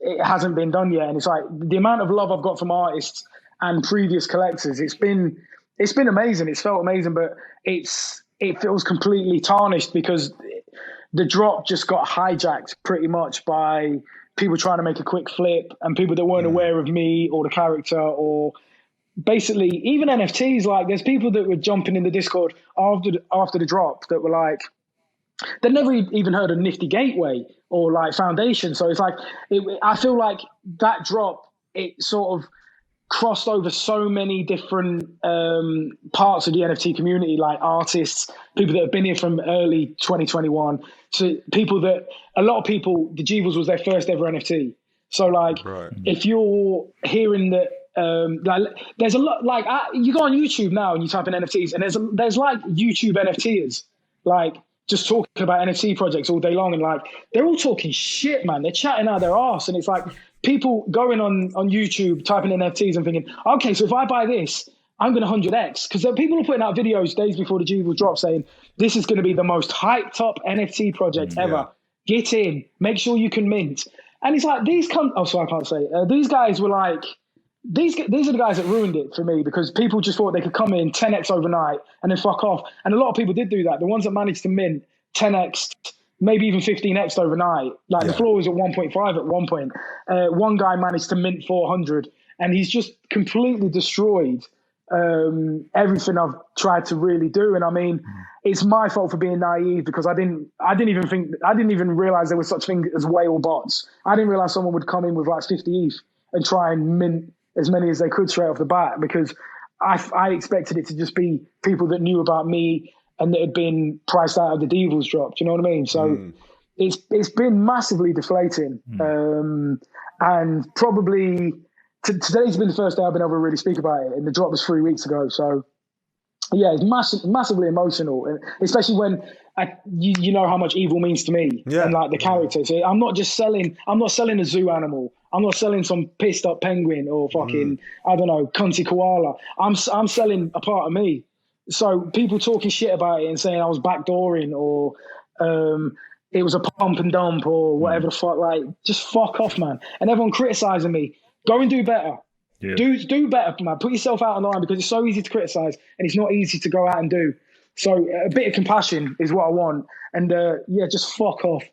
it hasn't been done yet. And it's like the amount of love I've got from artists and previous collectors, it's been amazing. It's felt amazing, but it feels completely tarnished because the drop just got hijacked pretty much by people trying to make a quick flip and people that weren't aware of me or the character, or basically even NFTs. Like, there's people that were jumping in the Discord after the drop that were like, they'd never even heard of Nifty Gateway or like Foundation. So it's like, I feel like that drop, it sort of crossed over so many different parts of the NFT community, like artists, people that have been here from early 2021, to people that, a lot of people, the GEVOL was their first ever NFT. So like, if you're hearing that, there's a lot, like you go on YouTube now and you type in NFTs, and there's like YouTube NFTers, like just talking about NFT projects all day long, and like they're all talking shit, man. They're chatting out their arse, and it's like people going on YouTube typing in NFTs and thinking, okay, so if I buy this, I'm going to 100x, because people are putting out videos days before the GEVOL drop saying this is going to be the most hyped up NFT project ever. Get in, make sure you can mint. And it's like these guys were like, these are the guys that ruined it for me, because people just thought they could come in 10x overnight and then fuck off. And a lot of people did do that. The ones that managed to mint 10x, maybe even 15x overnight. Like the floor was at 1.5 at one point. One guy managed to mint 400, and he's just completely destroyed everything I've tried to really do. And I mean, it's my fault for being naive, because I didn't even realize there was such thing as whale bots. I didn't realize someone would come in with like 50 ETH and try and mint as many as they could straight off the bat, because I expected it to just be people that knew about me and that had been priced out of the EVOL's drop. Do you know what I mean? So it's been massively deflating. And probably today's been the first day I've been able to really speak about it, and the drop was 3 weeks ago. So yeah, it's massively emotional, and especially when you know how much EVOL means to me and like the character. So I'm not selling a zoo animal. I'm not selling some pissed up penguin or fucking, I don't know, cunty koala. I'm selling a part of me. So people talking shit about it and saying I was backdooring or it was a pump and dump or whatever the fuck, like, just fuck off, man. And everyone criticizing me. Go and do better. Yeah. Do better, man. Put yourself out on the line, because it's so easy to criticize and it's not easy to go out and do. So a bit of compassion is what I want. And just fuck off.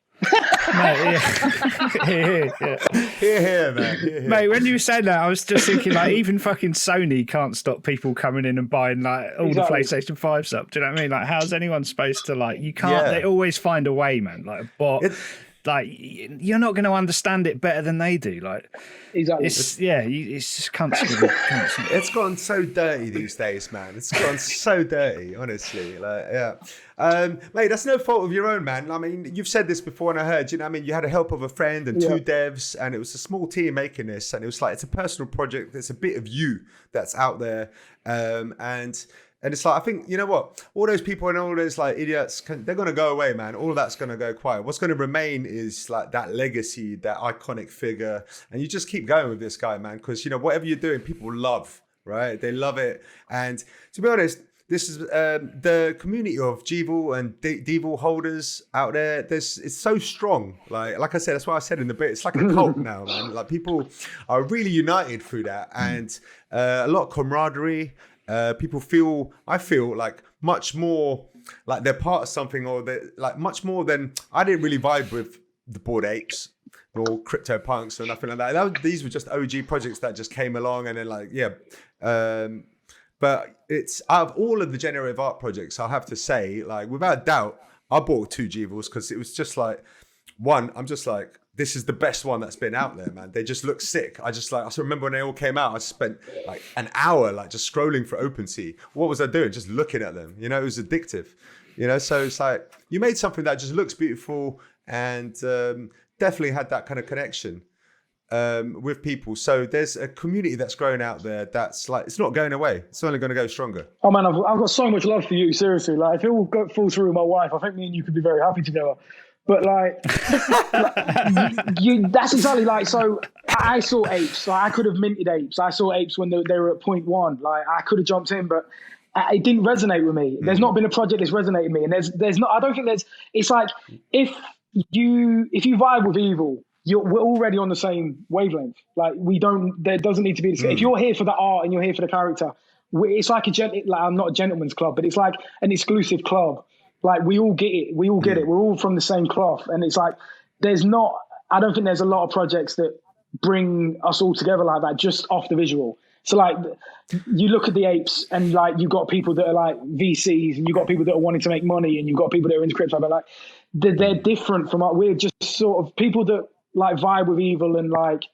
Here, man. Mate, when you said that, I was just thinking, like, even fucking Sony can't stop people coming in and buying like all the PlayStation 5 stuff. Do you know what I mean? Like, how's anyone supposed to, like, you can't, they always find a way, man. Like a bot. like you're not going to understand it better than they do. Like, Exactly. it's just cunts. It's gone so dirty these days, man. It's gone so dirty, honestly. Like, yeah. Mate, that's no fault of your own, man. I mean, you've said this before and I heard, you know what I mean? You had the help of a friend and two devs, and it was a small team making this, and it was like, it's a personal project. There's a bit of you that's out there. And it's like, I think, you know what? All those people and all those like idiots, they're going to go away, man. All of that's going to go quiet. What's going to remain is like that legacy, that iconic figure. And you just keep going with this guy, man. Because, you know, whatever you're doing, people love, right? They love it. And to be honest, this is the community of GEVOL and DEVOL holders out there. It's so strong. Like I said, that's why I said in the bit, it's like a cult now, man. Like people are really united through that. And a lot of camaraderie. People I feel like much more like they're part of something, or they're like much more than, I didn't really vibe with the Bored Apes or CryptoPunks or nothing like that. These were just OG projects that just came along, and then like, yeah. But it's, out of all of the generative art projects, I have to say, like without doubt, I bought 2 GEVOLs because it was just like, one, I'm just like, this is the best one that's been out there, man. They just look sick. I still remember when they all came out, I spent like an hour like just scrolling for OpenSea. What was I doing? Just looking at them. You know, it was addictive. You know, so it's like, you made something that just looks beautiful and definitely had that kind of connection with people. So there's a community that's growing out there that's like, it's not going away. It's only going to go stronger. Oh man, I've got so much love for you, seriously. Like if it all falls through with my wife, I think me and you could be very happy together. But like, that's exactly like, so I saw apes. Like I could have minted apes. I saw apes when they were at 0.1. Like I could have jumped in, but it didn't resonate with me. There's not been a project that's resonated with me. And there's not, I don't think it's like, if you vibe with EVOL, we're already on the same wavelength. Like there doesn't need to be, if you're here for the art and you're here for the character, it's like I'm not a gentleman's club, but it's like an exclusive club. Like we all get it. We all get it. We're all from the same cloth. And it's like, I don't think there's a lot of projects that bring us all together like that, just off the visual. So like you look at the apes and like, you've got people that are like VCs and you've got people that are wanting to make money and you've got people that are into crypto, but like they're different from we're just sort of people that like vibe with EVOL and like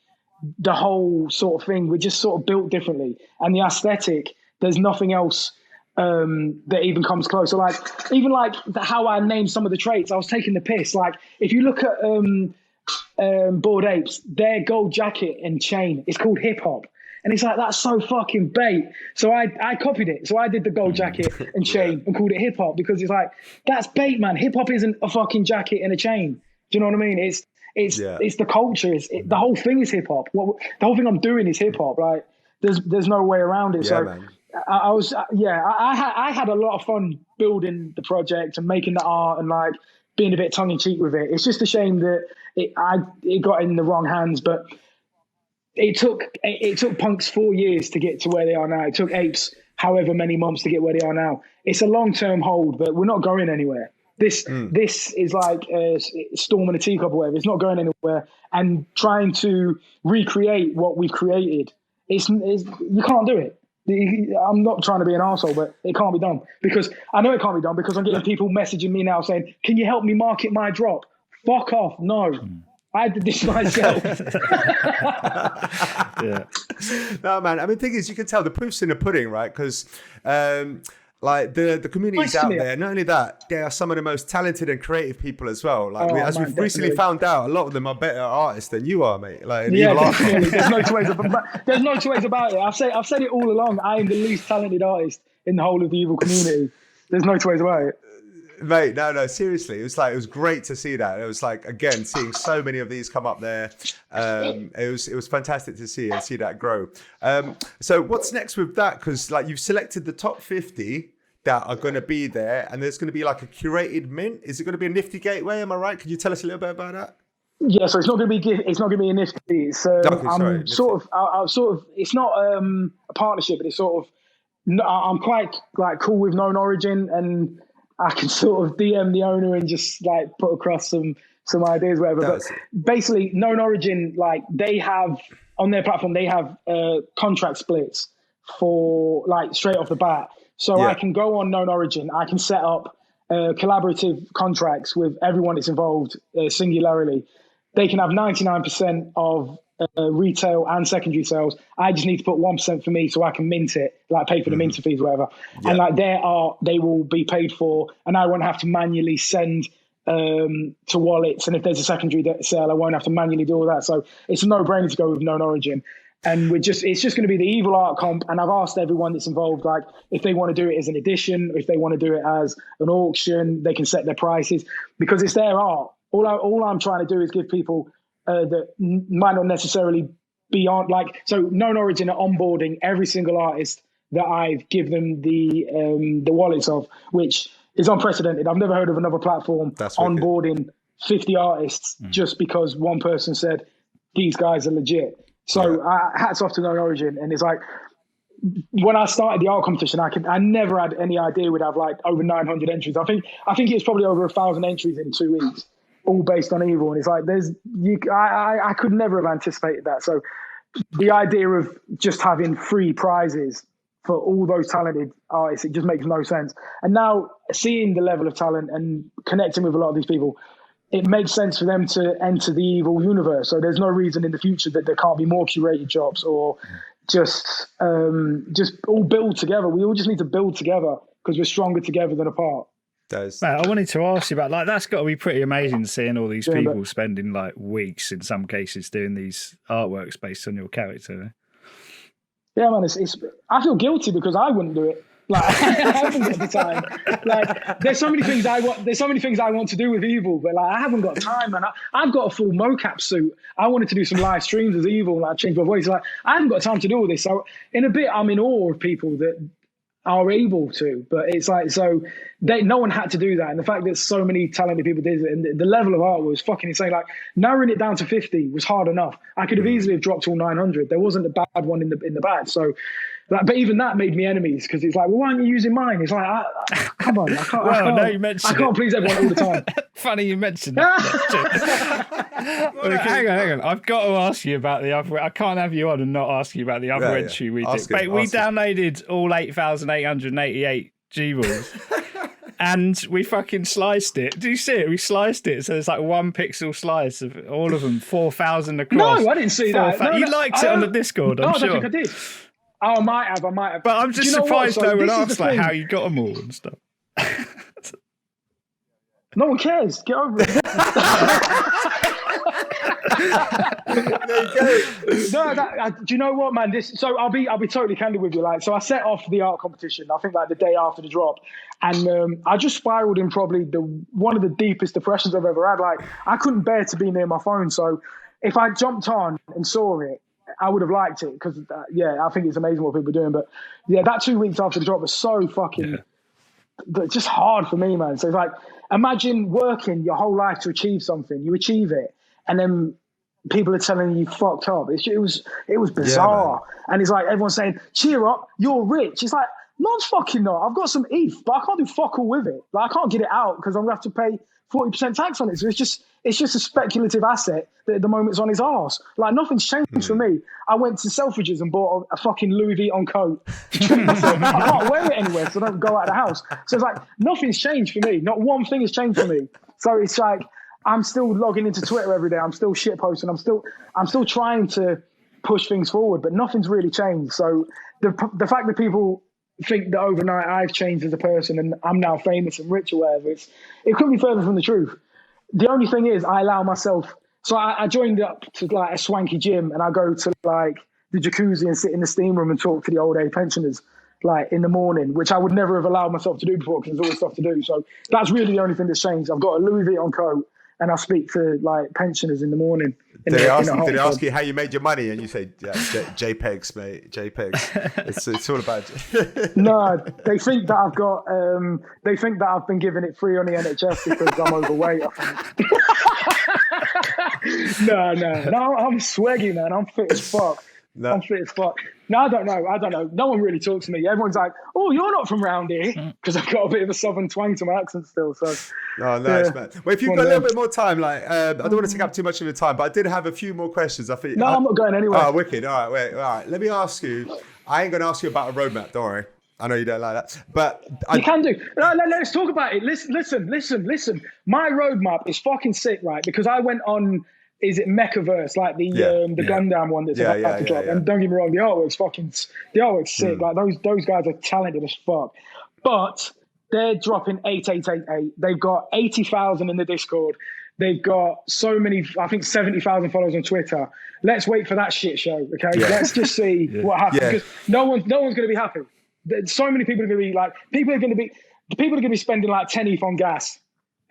the whole sort of thing. We're just sort of built differently. And the aesthetic, there's nothing else that even comes close. So like, even like how I named some of the traits, I was taking the piss. Like if you look at Bored Apes, their gold jacket and chain is called hip hop. And it's like, that's so fucking bait. So I copied it. So I did the gold jacket and chain and called it hip hop, because it's like, that's bait, man. Hip hop isn't a fucking jacket and a chain. Do you know what I mean? It's the culture. The whole thing is hip hop. The whole thing I'm doing is hip hop. Like there's no way around it. Yeah, so man. I had a lot of fun building the project and making the art and like being a bit tongue in cheek with it. It's just a shame that it got in the wrong hands, but it took punks 4 years to get to where they are now. It took apes however many months to get where they are now. It's a long-term hold, but we're not going anywhere. This is like a storm in a teacup or whatever. It's not going anywhere. And trying to recreate what we've created, you can't do it. I'm not trying to be an arsehole, but it can't be done, because I know it can't be done because I'm getting people messaging me now saying, can you help me market my drop? Fuck off. No, I did this myself. Yeah. No, man. I mean, the thing is, you can tell the proof's in the pudding, right? Because like the communities out there, not only that, they are some of the most talented and creative people as well. Like we've recently found out, a lot of them are better artists than you are, mate. Like definitely. There's no two ways about it. I've said it all along. I am the least talented artist in the whole of the EVOL community. There's no two ways about it. Mate, no, seriously. It was great to see that. It was like, again, seeing so many of these come up there. It was fantastic to see that grow. So what's next with that? Because like you've selected the top 50 that are going to be there, and there's going to be like a curated mint. Is it going to be a Nifty gateway? Am I right? Could you tell us a little bit about that? Yeah, so it's not going to be a Nifty. So I'm sort of. It's not a partnership, but it's sort of. I'm quite like cool with Known Origin, and I can sort of DM the owner and just like put across some ideas, whatever. But basically, Known Origin, like they have on their platform, they have contract splits for like straight off the bat. So I can go on Known Origin, I can set up collaborative contracts with everyone that's involved singularly, they can have 99% of retail and secondary sales. I just need to put 1% for me so I can mint it, like pay for the minter fees or whatever. Yeah. And like they will be paid for, and I won't have to manually send to wallets. And if there's a secondary sale, I won't have to manually do all that. So it's a no-brainer to go with known origin. And it's just going to be the EVOL art comp. And I've asked everyone that's involved, like, if they want to do it as an edition, or if they want to do it as an auction, they can set their prices because it's their art. All I'm trying to do is give people that might not necessarily be on, like, so known origin are onboarding every single artist that I've given them the wallets of, which is unprecedented. I've never heard of another platform onboarding 50 artists just because one person said these guys are legit. So hats off to known origin. And it's like, when I started the art competition, I never had any idea we'd have like over 900 entries. I think it was probably over 1,000 entries in 2 weeks, all based on EVOL. And it's like, I could never have anticipated that. So the idea of just having free prizes for all those talented artists, it just makes no sense. And now seeing the level of talent and connecting with a lot of these people, it makes sense for them to enter the EVOL universe. So there's no reason in the future that there can't be more curated drops or just all build together. We all just need to build together because we're stronger together than apart. Mate, I wanted to ask you about, like, that's got to be pretty amazing seeing all these people spending like weeks in some cases doing these artworks based on your character. Yeah, man, I feel guilty because I wouldn't do it. Like, I haven't got the time. Like, there's so many things I want to do with EVOL, but like I haven't got time, man. I've got a full mocap suit. I wanted to do some live streams as EVOL, like change my voice. Like, I haven't got time to do all this. So in a bit, I'm in awe of people that are able to, but it's like, so no one had to do that. And the fact that so many talented people did it, and the level of art was fucking insane. Like, narrowing it down to 50 was hard enough. I could have easily have dropped all 900. There wasn't a bad one in the bag. So, like, but even that made me enemies because it's like, well, why aren't you using mine? It's like, come on, I can't. Well, no, you mentioned I can't please everyone all the time. Funny you mentioned that. Well, hang on. I've got to ask you about the other. I can't have you on and not ask you about the other entry we did. Mate, we downloaded all 8,888 GVOLs. And we fucking sliced it. Do you see it? We sliced it. So there's like 1 pixel slice of all of them, 4,000 across. No, I didn't see that. You liked it on the Discord, I'm sure. I don't think I did. Oh, I might have. But I'm just surprised no one asked like how you got them all and stuff. No one cares. Get over it. Do you know what, man? So I'll be totally candid with you. Like, so I set off the art competition, I think like the day after the drop, and I just spiraled in probably one of the deepest depressions I've ever had. Like, I couldn't bear to be near my phone. So if I jumped on and saw it, I would have liked it because, I think it's amazing what people are doing. But yeah, that 2 weeks after the drop was so fucking just hard for me, man. So it's like, imagine working your whole life to achieve something. You achieve it, and then people are telling you fucked up. It was bizarre. And it's like everyone's saying, cheer up, you're rich. It's like, no, I'm fucking not. I've got some ETH, but I can't do fuck all with it. Like, I can't get it out because I'm going to have to pay 40% tax on it. So it's just a speculative asset that at the moment is on his arse. Like, nothing's changed for me. I went to Selfridges and bought a fucking Louis Vuitton coat. I can't wear it anywhere, so I don't go out of the house. So it's like, nothing's changed for me. Not one thing has changed for me. So it's like, I'm still logging into Twitter every day. I'm still shit posting. I'm still trying to push things forward, but nothing's really changed. So the fact that people think that overnight I've changed as a person and I'm now famous and rich or whatever, it couldn't be further from the truth. The only thing is I allow myself. So I joined up to like a swanky gym, and I go to like the jacuzzi and sit in the steam room and talk to the old age pensioners like in the morning, which I would never have allowed myself to do before because there's always stuff to do. So that's really the only thing that's changed. I've got a Louis Vuitton coat, and I speak to like pensioners in the morning. Did they ask you how you made your money? And you say, JPEGs, mate, JPEGs. It's all about. No, they think that I've got. They think that I've been giving it free on the NHS because I'm overweight. I think. No, I'm swaggy, man. I'm fit as fuck. No. I'm fit as fuck. No, I don't know. No one really talks to me. Everyone's like, "Oh, you're not from round here," because I've got a bit of a southern twang to my accent still. So, oh, nice, man. Well, if you've got a little bit more time, like, I don't want to take up too much of your time, but I did have a few more questions. I think. No, I'm not going anywhere. Oh, wicked. All right, wait. All right. Let me ask you. I ain't going to ask you about a roadmap. Don't worry. I know you don't like that, but you can do. Let's talk about it. Listen. My roadmap is fucking sick, right? Because I went on, is it Mechaverse, like the Gundam one that's about to drop? Yeah. And don't get me wrong, the artwork's sick. Like those guys are talented as fuck. But they're dropping 8888. They've got 80,000 in the Discord. They've got so many, I think 70,000 followers on Twitter. Let's wait for that shit show, okay? Yeah. Let's just see what happens. Because no one's going to be happy. So many people are going to be like, people are going to be spending like 10 ETH on gas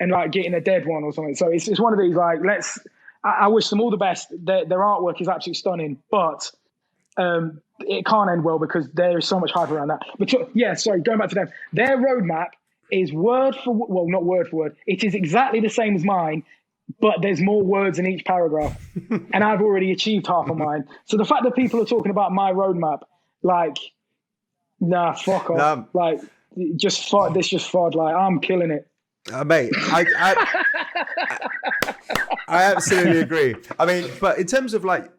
and like getting a dead one or something. So it's one of these like, I wish them all the best. Their artwork is absolutely stunning, but it can't end well because there is so much hype around that. But going back to them, their roadmap is not word for word. It is exactly the same as mine, but there's more words in each paragraph. And I've already achieved half of mine. So the fact that people are talking about my roadmap, like, nah, fuck off. Like, just FOD. Like, I'm killing it. Mate, I absolutely agree. I mean, but in terms of like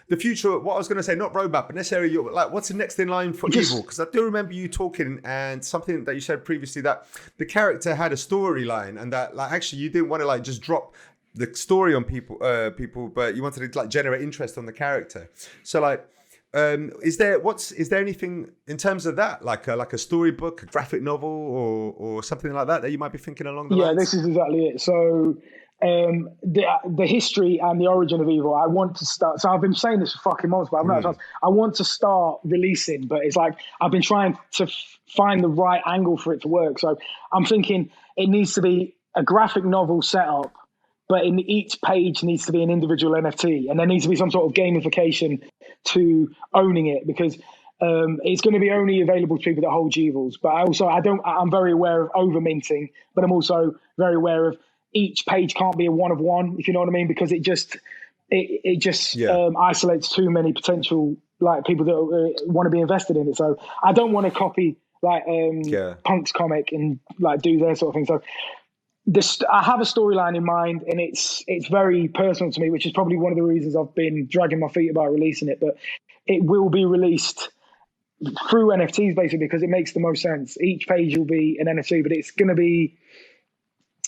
the future, what I was going to say, not roadmap, but necessarily like what's the next in line for EVOL? Because I do remember you talking and something that you said previously that the character had a storyline and that like actually you didn't want to like just drop the story on people, but you wanted to like generate interest on the character. So like, is there anything in terms of that, like a storybook, a graphic novel, or something like that you might be thinking along the lines? Yeah, this is exactly it. So the history and the origin of EVOL, I want to start. So I've been saying this for fucking months, but I've not had a chance. I want to start releasing, but it's like I've been trying to find the right angle for it to work. So I'm thinking it needs to be a graphic novel setup, but in each page needs to be an individual NFT, and there needs to be some sort of gamification to owning it, because it's going to be only available to people that hold GEVOLs. But I'm very aware of over minting, but I'm also very aware of each page can't be a one of one, if you know what I mean, because it just isolates too many potential like people that want to be invested in it. So I don't want to copy like Punk's comic and like do their sort of thing. So I have a storyline in mind, and it's very personal to me, which is probably one of the reasons I've been dragging my feet about releasing it. But it will be released through NFTs basically because it makes the most sense. Each page will be an NFT, but it's going to be.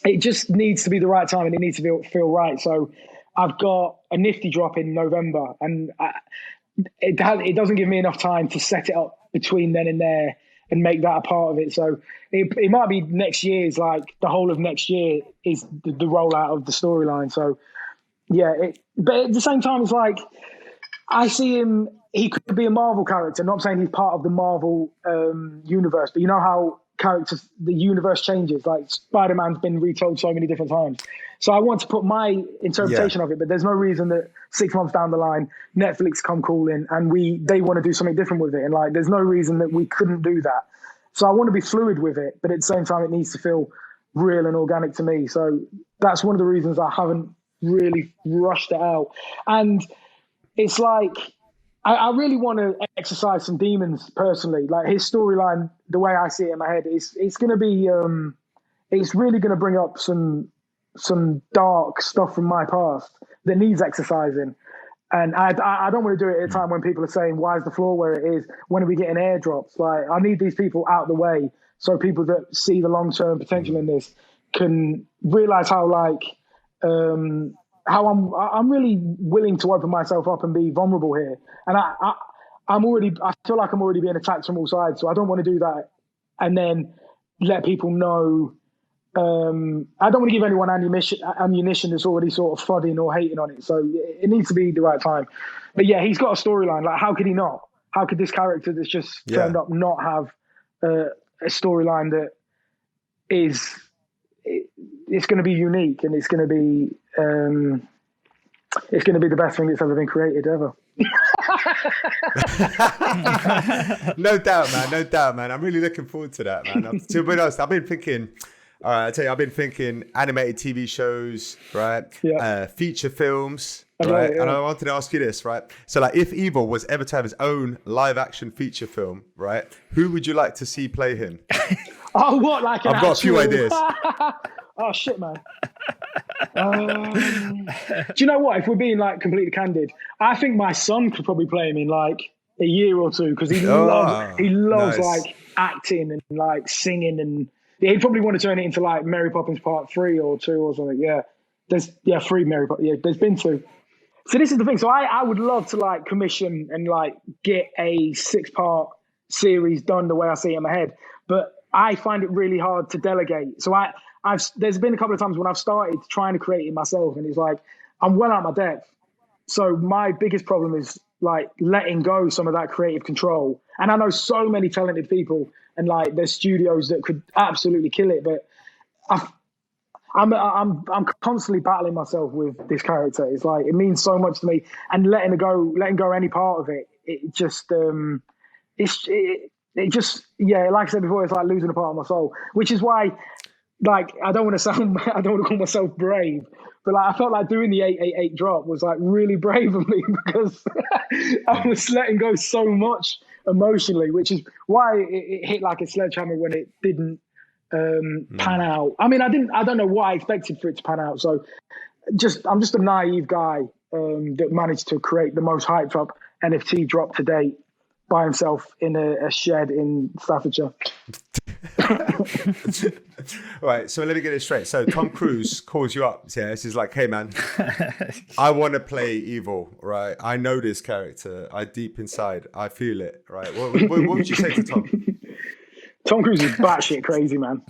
It just needs to be the right time, and it needs to feel right. So I've got a nifty drop in November, and it doesn't give me enough time to set it up between then and there and make that a part of it. So it might be next year's, like the whole of next year is the rollout of the storyline. So yeah, but at the same time, it's like I see him. He could be a Marvel character. I'm not saying he's part of the Marvel universe, but you know how the universe changes. Like Spider-Man's been retold so many different times. So I want to put my interpretation of it, but there's no reason that 6 months down the line, Netflix come calling and they want to do something different with it. And like, there's no reason that we couldn't do that. So I want to be fluid with it, but at the same time, it needs to feel real and organic to me. So that's one of the reasons I haven't really rushed it out. And it's like, I really want to exercise some demons personally. Like his storyline, the way I see it in my head, it's going to be, it's really going to bring up some dark stuff from my past that needs exercising. And I don't want to do it at a time when people are saying, why is the floor where it is? When are we getting airdrops? Like, I need these people out of the way so people that see the long-term potential in this can realize how, like, how I'm really willing to open myself up and be vulnerable here. And I feel like I'm already being attacked from all sides. So I don't want to do that and then let people know. I don't want to give anyone ammunition that's already sort of fudding or hating on it. So it needs to be the right time. But yeah, he's got a storyline. Like, how could he not? How could this character that's just turned up not have a storyline that is? It's going to be unique, and it's going to be the best thing that's ever been created ever. No doubt, man. I'm really looking forward to that, man. To be honest, I've been thinking animated TV shows, right? Yeah. Feature films, right? Yeah. And I wanted to ask you this, right? So, like, if EVOL was ever to have his own live-action feature film, right? Who would you like to see play him? Oh, what? Like, I've got a few ideas. Oh shit, man. Do you know what? If we're being like completely candid, I think my son could probably play him in like a year or two because he loves nice. like acting and like singing, and he'd probably want to turn it into like Mary Poppins Part 3 or 2 or something. Yeah, there's 3 Mary Poppins. Yeah, there's been 2. So this is the thing. So I would love to like commission and like get a 6-part series done the way I see it in my head, but I find it really hard to delegate. So there's been a couple of times when I've started trying to create it myself, and it's like I'm well out of my depth. So my biggest problem is like letting go some of that creative control. And I know so many talented people, and like there's studios that could absolutely kill it, but I'm constantly battling myself with this character. It's like it means so much to me, and letting go any part of it, it just it just like I said before, it's like losing a part of my soul. Which is why, like, I don't want to call myself brave, but like I felt like doing the 888 drop was like really brave of me because I was letting go so much emotionally, which is why it hit like a sledgehammer when it didn't pan out. I mean, I don't know what I expected for it to pan out. So I'm just a naive guy that managed to create the most hyped up NFT drop to date by himself in a shed in Staffordshire. Right, so let me get it straight. So Tom Cruise calls you up. Yeah, this is like, hey man, I want to play EVOL, right? I know this character. I deep inside, I feel it, right? What would you say to Tom? Tom Cruise is batshit crazy, man.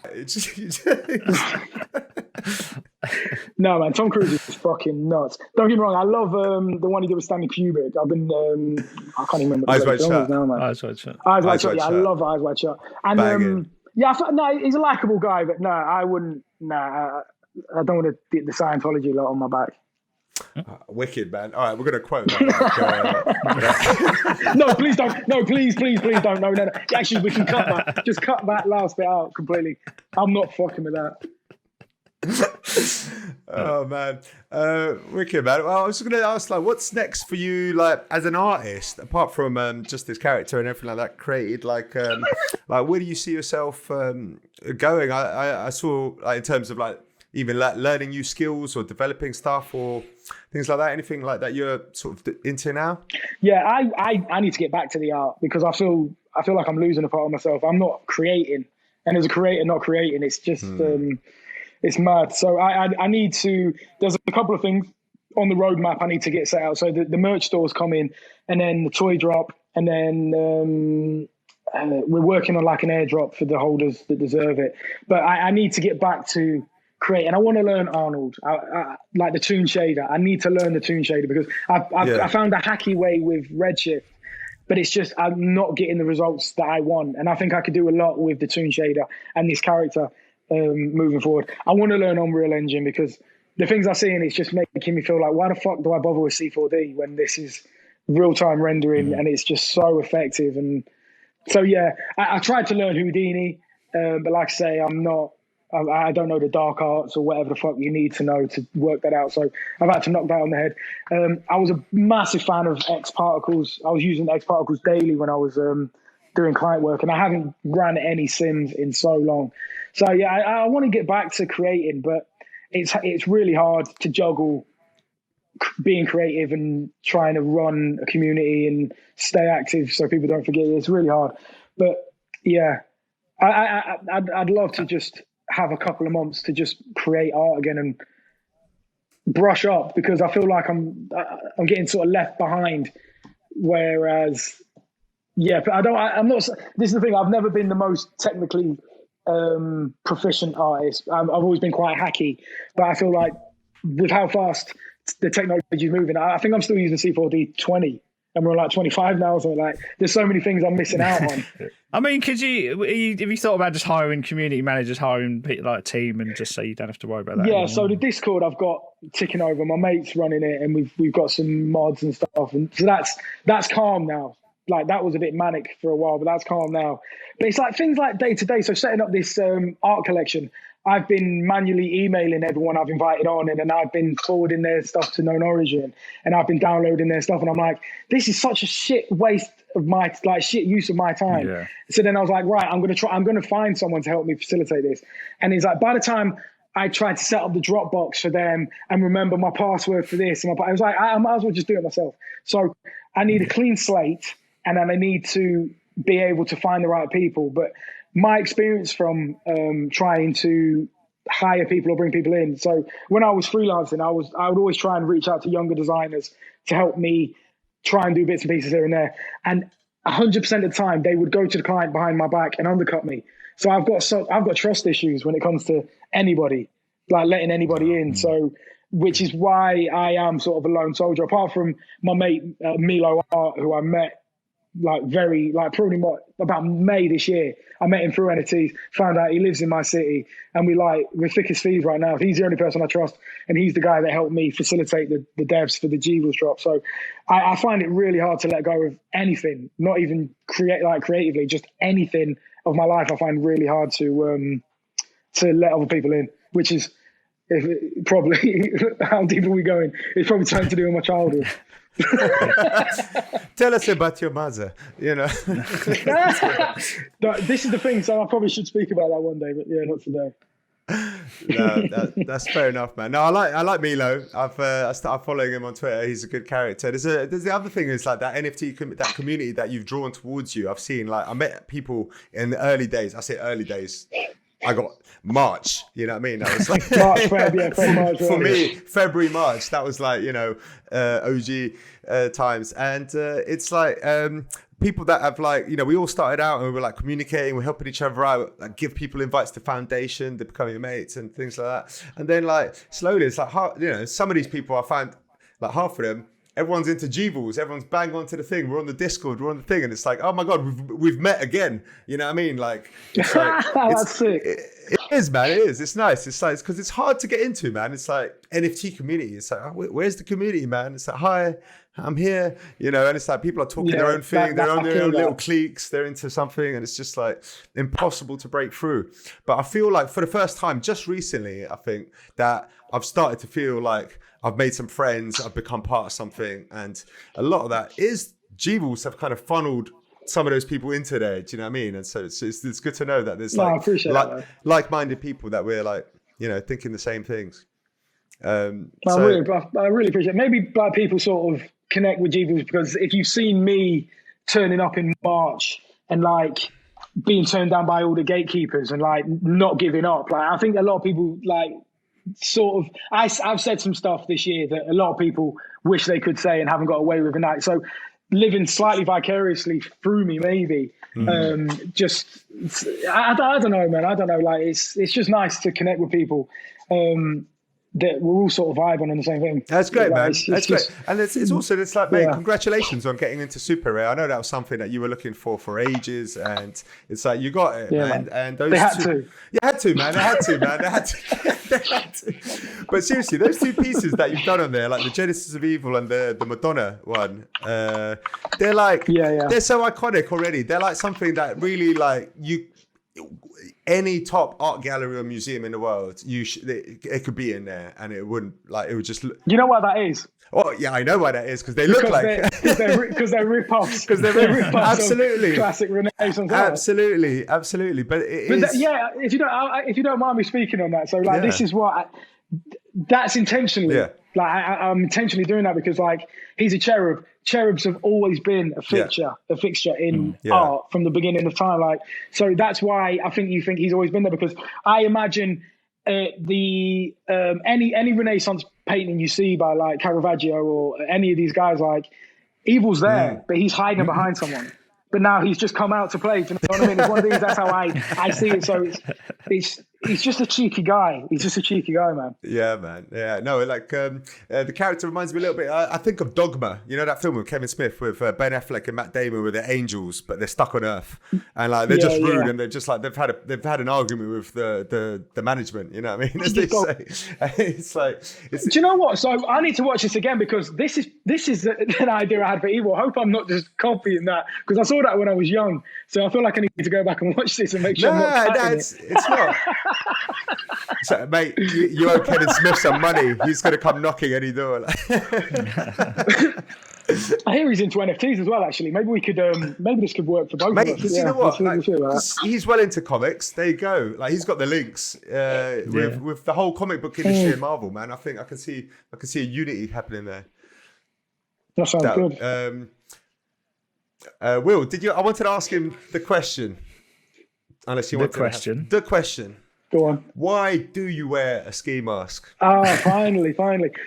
No, man, Tom Cruise is fucking nuts. Don't get me wrong, I love the one he did with Stanley Kubrick. I've been, I can't even remember. Eyes Wide Shut. Now, man. Eyes Wide Shut. Eyes Wide Shut. Yeah, I love Eyes Wide Shut. And no, he's a likable guy, but no, I wouldn't. I don't want to get the Scientology lot on my back. Wicked, man. All right, we're gonna quote that. No, please don't. No, please don't. No. Actually, we can cut that. Just cut that last bit out completely. I'm not fucking with that. Oh man, wicked, man. Well, I was just gonna ask, like, what's next for you, like, as an artist, apart from just this character and everything like that created, like where do you see yourself going? I saw, like, in terms of like even like learning new skills or developing stuff or things like that. Anything like that you're sort of into now? Yeah, I need to get back to the art because I feel like I'm losing a part of myself. I'm not creating, and as a creator, not creating, it's just. It's mad. So I need to, there's a couple of things on the roadmap I need to get set out. So the merch stores come in, and then the toy drop, and then we're working on like an airdrop for the holders that deserve it. But I need to get back to create, and I want to learn Arnold, like the Toon Shader. I need to learn the Toon Shader because I found a hacky way with Redshift, but it's just I'm not getting the results that I want. And I think I could do a lot with the Toon Shader and this character. Moving forward, I want to learn Unreal Engine because the things I see in it's just making me feel like, why the fuck do I bother with C4D when this is real-time rendering and it's just so effective? And so I tried to learn Houdini, but like I say, I don't know the dark arts or whatever the fuck you need to know to work that out. So I've had to knock that on the head. I was a massive fan of X Particles. I was using X Particles daily when I was doing client work, and I haven't ran any sims in so long. So I want to get back to creating, but it's really hard to juggle being creative and trying to run a community and stay active so people don't forget. It's really hard. But yeah, I'd love to just have a couple of months to just create art again and brush up because I feel like I'm getting sort of left behind. Whereas, I'm not. This is the thing. I've never been the most technically proficient artist. I've always been quite hacky, but I feel like with how fast the technology is moving, I think I'm still using C4D 20 and we're on like 25 now. So like, there's so many things I'm missing out on. I mean, have you thought about just hiring community managers, hiring like a team, and just so you don't have to worry about that? Yeah. anymore? So the Discord I've got ticking over. My mate's running it, and we've got some mods and stuff, and so that's calm now. Like that was a bit manic for a while, but that's calm now. But it's like things like day to day. So setting up this art collection, I've been manually emailing everyone I've invited on, and then I've been forwarding their stuff to Known Origin, and I've been downloading their stuff, and I'm like, this is such a shit waste of my shit use of my time. Yeah. So then I was like, right, I'm gonna find someone to help me facilitate this. And he's like, by the time I tried to set up the Dropbox for them and remember my password for this, and I was like, I might as well just do it myself. So I need a clean slate. And then I need to be able to find the right people. But my experience from trying to hire people or bring people in. So when I was freelancing, I would always try and reach out to younger designers to help me try and do bits and pieces here and there. And 100% of the time, they would go to the client behind my back and undercut me. So I've got trust issues when it comes to anybody, like letting anybody in. So, which is why I am sort of a lone soldier. Apart from my mate Milo Art, who I met probably about May this year. I met him through NFTs, found out he lives in my city, and we're thick as thieves right now. He's the only person I trust, and he's the guy that helped me facilitate the devs for the GEVOL drop. So I find it really hard to let go of anything, not even creatively, just anything of my life. I find really hard to let other people in, which is probably how deep are we going? It's probably something to do with my childhood. Tell us about your mother, This is the thing, so I probably should speak about that one day, but yeah, not today. No, that's fair enough, man. No, I like Milo. I started following him on Twitter. He's a good character. There's the other thing is like that NFT that community that you've drawn towards you. I've seen I met people in the early days. I say early days. I got March, you know what I mean? That was like March, for me, February, March. That was like, OG times. And it's like people that have we all started out and we were like communicating, we're helping each other out, like give people invites to foundation, they're becoming mates and things like that. And then slowly it's like, some of these people I find like half of them, everyone's into GEVOLs, everyone's bang onto the thing, we're on the Discord, we're on the thing, and it's like, oh my God, we've met again. You know what I mean? It's like, that's sick. It is, man, it is. It's nice. It's like, because it's hard to get into, man. It's like NFT community. It's like, where's the community, man? It's like, hi, I'm here, and it's like people are talking their own thing, their own little cliques, they're into something, and it's just like impossible to break through. But I feel like for the first time, just recently, I think that I've started to feel like I've made some friends, I've become part of something, and a lot of that is GEVOLs have kind of funneled some of those people into there. Do you know what I mean? And so it's good to know that there's like-minded people that we're thinking the same things. I really appreciate it. Maybe people sort of connect with GEVOLs because if you've seen me turning up in March and being turned down by all the gatekeepers and not giving up, I think a lot of people I've said some stuff this year that a lot of people wish they could say and haven't got away with tonight. So living slightly vicariously through me, maybe. I don't know, man. I don't know. It's just nice to connect with people that we're all sort of vibing on the same thing. That's great, man. That's great. And it's also, mate, congratulations on getting into Super Rare. I know that was something that you were looking for ages, and it's like you got it. Yeah, and those they had to. You had to, man. They had to. But seriously, those two pieces that you've done on there, like the Genesis of EVOL and the Madonna one, they're they're so iconic already. They're like something that really any top art gallery or museum in the world, it could be in there, and it wouldn't it would just. You know what that is? Oh yeah, I know why that is because they look like because they're rip-offs. Because they're rip-offs. Absolutely, classic Renaissance art. Absolutely. But it is. If you don't mind me speaking on that, so this is what that's intentionally. Yeah. I'm intentionally doing that because he's a cherub. Cherubs have always been a fixture in art from the beginning of time. So that's why I think you think he's always been there, because I imagine any Renaissance painting you see by Caravaggio or any of these guys, EVOL's there, but he's hiding behind someone. But now he's just come out to play. Do you know what I mean? It's one of these. That's how I see it. So he's just a cheeky guy. He's just a cheeky guy, man. Yeah, man. Yeah, no, the character reminds me a little bit. I think of Dogma. You know that film with Kevin Smith with Ben Affleck and Matt Damon, where they're angels but they're stuck on Earth and they're just rude and they're just they've had an argument with the management. You know what I mean? As they say, it's do you know what? So I need to watch this again because this is an idea I had for EVOL. I hope I'm not just copying that because I saw that when I was young. So I feel like I need to go back and watch this and make sure I'm not cutting it's not. So, mate, you owe Kevin Smith some money. He's going to come knocking any door. I hear he's into NFTs as well, actually. Maybe we could, maybe this could work for both of us. You know what? He's well into comics. There you go. He's got the links with the whole comic book industry in Marvel, man. I think I can see a unity happening there. That sounds good. Will, I wanted to ask him the question. Unless you want the question. Go on. Why do you wear a ski mask? Finally.